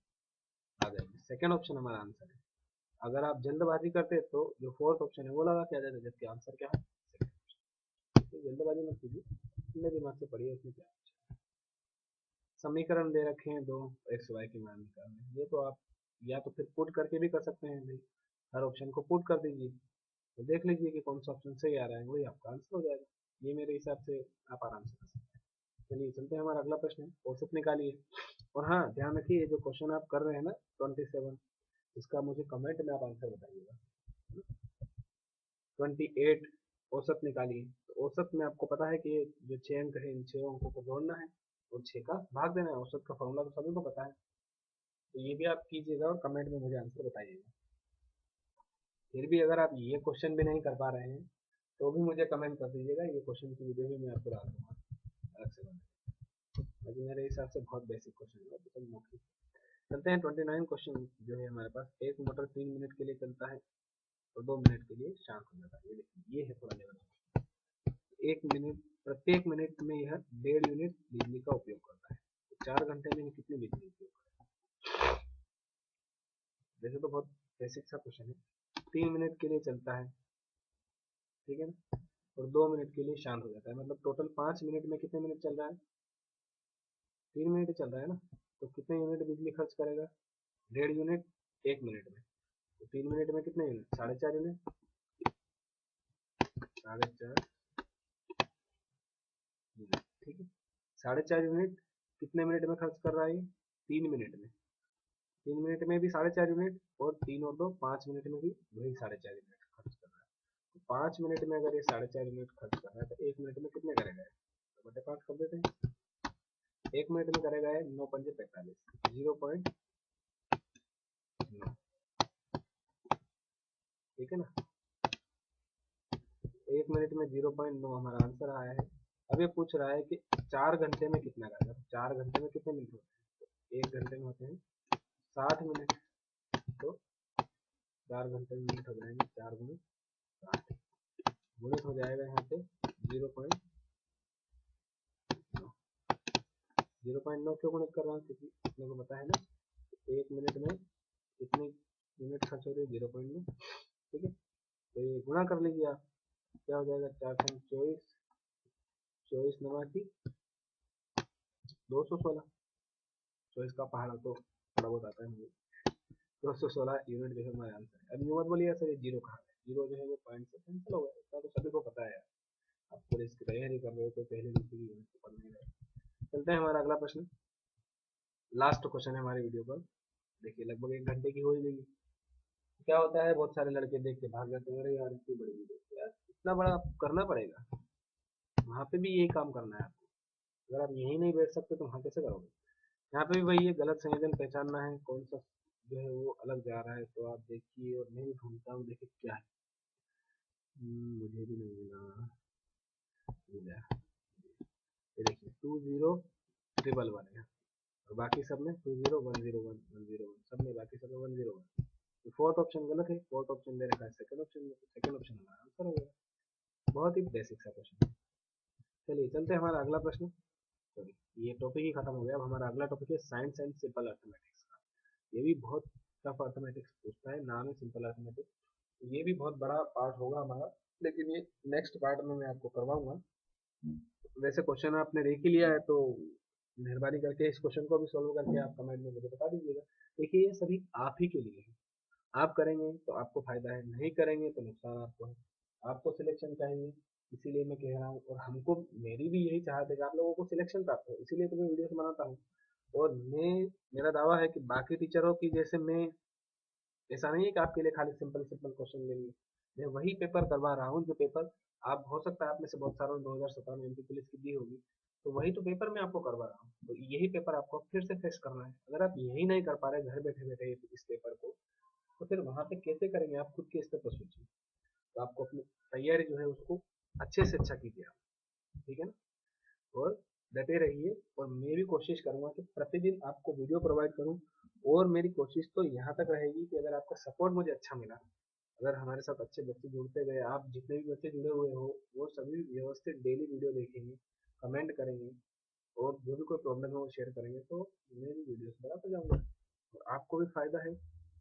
आ जाएंगे। सेकंड ऑप्शन हमारा आंसर है। अगर आप जल्दबाजी करते तो जो फोर्थ ऑप्शन है वो लगा के आ जाता, जबकि आंसर क्या है सेकंड। तो जल्दबाजी मत कीजिए, अपने दिमाग से पढ़िए उसमें क्या है। समीकरण दे रखे हैं दो, एक्स वाई के मान निकालने, ये तो आप या तो फिर पुट करके भी कर सकते हैं भाई, हर ऑप्शन को पुट कर दीजिए, तो देख लीजिए कि कौन सा ऑप्शन सही आ रहा है, वही आपका आंसर हो जाएगा। ये मेरे हिसाब से आप आराम से कर सकते हैं। चलिए चलते हैं, हमारा अगला प्रश्न है, औसत निकालिए। और हाँ ध्यान रखिए जो क्वेश्चन आप कर रहे हैं ना 27, इसका मुझे कमेंट में आप आंसर बताइएगा। 28 औसत निकालिए, तो औसत में आपको पता है कि जो 6 अंक है इन 6 अंकों को जोड़ना है और 6 का भाग देना है, औसत का फॉर्मूला तो सभी को पता है, तो ये भी आप कीजिएगा और कमेंट में मुझे आंसर बताइएगा। फिर भी अगर आप ये क्वेश्चन भी नहीं कर पा रहे हैं तो भी मुझे कमेंट कर दीजिएगा, ये क्वेश्चन की वीडियो भी मैं आपको डाल दूंगा अलग से बना, लेकिन मेरे हिसाब से बहुत बेसिक क्वेश्चन है तो मौखिक। चलते हैं 29 क्वेश्चन जो है हमारे पास, एक मोटर 3 मिनट के लिए चलता है और 2 मिनट के लिए शांत हो जाता है। ये देखिए ये है पूरा लेवल, एक मिनट प्रत्येक मिनट में यह 1.5 यूनिट बिजली का उपयोग करता है, तो 4 घंटे में कितनी बिजली उपयोग करता है। वैसे तो बहुत बेसिक सा क्वेश्चन है, 3 मिनट के लिए चलता है, ठीक है ना, और 2 मिनट के लिए शांत हो जाता है, मतलब टोटल 5 मिनट में कितने मिनट चल रहा है, 3 मिनट चल रहा है ना, तो कितने यूनिट बिजली खर्च करेगा, 1.5 यूनिट 1 मिनट में, तो 3 मिनट में कितने यूनिट, 4.5 यूनिट, 4.5 यूनिट, ठीक है। 4.5 यूनिट कितने मिनट में खर्च कर रहा है, 3 मिनट में, 3 मिनट में भी 4.5 यूनिट, और 3 और 2 5 मिनट में भी वही 4.5 यूनिट खर्च कर रहा है। तो 5 मिनट में अगर ये 4.5 यूनिट खर्च कर रहा है तो 1 मिनट में कितने करेगा, तो बटे 5 कर देते हैं। 1 मिनट में करेगा है 9 पंजे 45, 0.9, ठीक है ना। 1 मिनट में 0.9 हमारा आंसर आया है। अब ये पूछ रहा है कि 4 घंटे में कितना करेगा। 4 घंटे में कितने मिनट होते हैं, 1 घंटे में होते हैं 60 मिनट, तो 4 घंटे में मिनट हो जाएंगे 4 गुणे 60, गुणित हो जाएगा यहाँ पे 0.9। 0.9 क्यों गुणित कर रहा हूँ, क्योंकि अपने को पता है ना 1 मिनट में कितनी यूनिट खर्च हो रही है, 0.9, ठीक है। तो ये गुणा कर लीजिए आप, क्या हो जाएगा 424, 24 नवा की 216, 24 का पहाड़ा तो थोड़ा बहुत आता है मुझे। 216 यूनिट जो है हमारा आंसर है। अब ये मत बोलिए सर ये जीरो कहाँ है, जीरो जो है वो पॉइंट से कैंसिल हो गया, इतना तो सभी को पता है। आप पूरे इसकी तैयारी कर रहे हो तो पहले दूसरी यूनिट को पढ़ नहीं रहे। चलते हैं हमारा अगला प्रश्न, लास्ट क्वेश्चन है हमारी वीडियो पर। देखिए लगभग 1 घंटे की हो ही गई। क्या होता है, बहुत सारे लड़के देख के भाग जाते हैं, अरे यार इतनी बड़ी वीडियो, यार इतना बड़ा करना पड़ेगा, वहाँ पे भी यही काम करना है आपको। अगर आप यहीं नहीं बैठ सकते तो वहाँ कैसे करोगे। यहाँ पे भी वही है, गलत संयोजन पहचानना है, कौन सा जो है वो अलग जा रहा है। तो आप देखिए, और मैं भी ढूंढता हूँ, देखिए क्या है। मुझे भी नहीं मिला, मिला। ये देखिए 2011 है, और बाकी सब में 201011 101, सब में बाकी सब में 101। तो फोर्थ ऑप्शन गलत है, फोर्थ ऑप्शन दे रखा है सेकंड ऑप्शन में, सेकंड ऑप्शन हमारा आंसर हो गया। बहुत ही बेसिक सा क्वेश्चन है। चलिए चलते हैं हमारा अगला प्रश्न। सॉरी, ये टॉपिक ही खत्म हो गया। अब हमारा अगला टॉपिक है साइंस एंड सिंपल अर्थमेटिक्स का। ये भी बहुत टफ अर्थमेटिक्स पूछता है, नाम है सिंपल अर्थमेटिक्स। ये भी बहुत बड़ा पार्ट होगा हमारा, लेकिन ये नेक्स्ट पार्ट में मैं आपको करवाऊंगा। वैसे क्वेश्चन आपने देख ही लिया है, तो मेहरबानी करके इस क्वेश्चन को भी सॉल्व करके आप कमेंट में मुझे बता दीजिएगा। देखिए ये सभी आप ही के लिए है, आप करेंगे तो आपको फायदा है, नहीं करेंगे तो नुकसान आपको है। आपको सिलेक्शन चाहिए, इसीलिए मैं कह रहा हूँ, और हमको, मेरी भी यही चाहत है कि आप लोगों को सिलेक्शन प्राप्त हो, इसीलिए तो मैं वीडियो बनाता हूँ। और मेरा दावा है कि बाकी टीचरों की जैसे मैं, ऐसा नहीं है कि आपके लिए खाली सिंपल सिंपल क्वेश्चन लेंगे। मैं वही पेपर करवा रहा हूँ जो पेपर आप, हो सकता है आप में से बहुत सारों ने 2017 में एमपी पुलिस की दी होगी, तो वही तो पेपर मैं आपको करवा रहा हूँ। तो यही पेपर आपको फिर से फेस करना है। अगर आप यही नहीं कर पा रहे घर बैठे बैठे इस पेपर को, तो फिर वहां पे कैसे करेंगे, आप खुद के स्तर पर सोचिए। तो आपको अपनी तैयारी जो है उसको अच्छे से अच्छा कीजिए आप, ठीक है ना। और डटे रहिए, और मैं भी कोशिश करूंगा कि प्रतिदिन आपको वीडियो प्रोवाइड करूं। और मेरी कोशिश तो यहाँ तक रहेगी कि अगर आपका सपोर्ट मुझे अच्छा मिला, अगर हमारे साथ अच्छे बच्चे जुड़ते गए, आप जितने भी बच्चे जुड़े हुए हो वो सभी व्यवस्थित डेली वीडियो देखेंगे, कमेंट करेंगे, और जो भी कोई प्रॉब्लम है वो शेयर करेंगे, तो मैं भी वीडियोस बनाता जाऊंगा, और आपको भी फायदा है,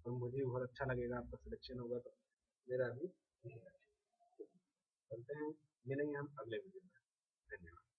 और मुझे भी बहुत अच्छा लगेगा। आपका सिलेक्शन होगा तो मेरा भी यही है। चलते हैं, मिलेंगे हम अगले वीडियो में। धन्यवाद।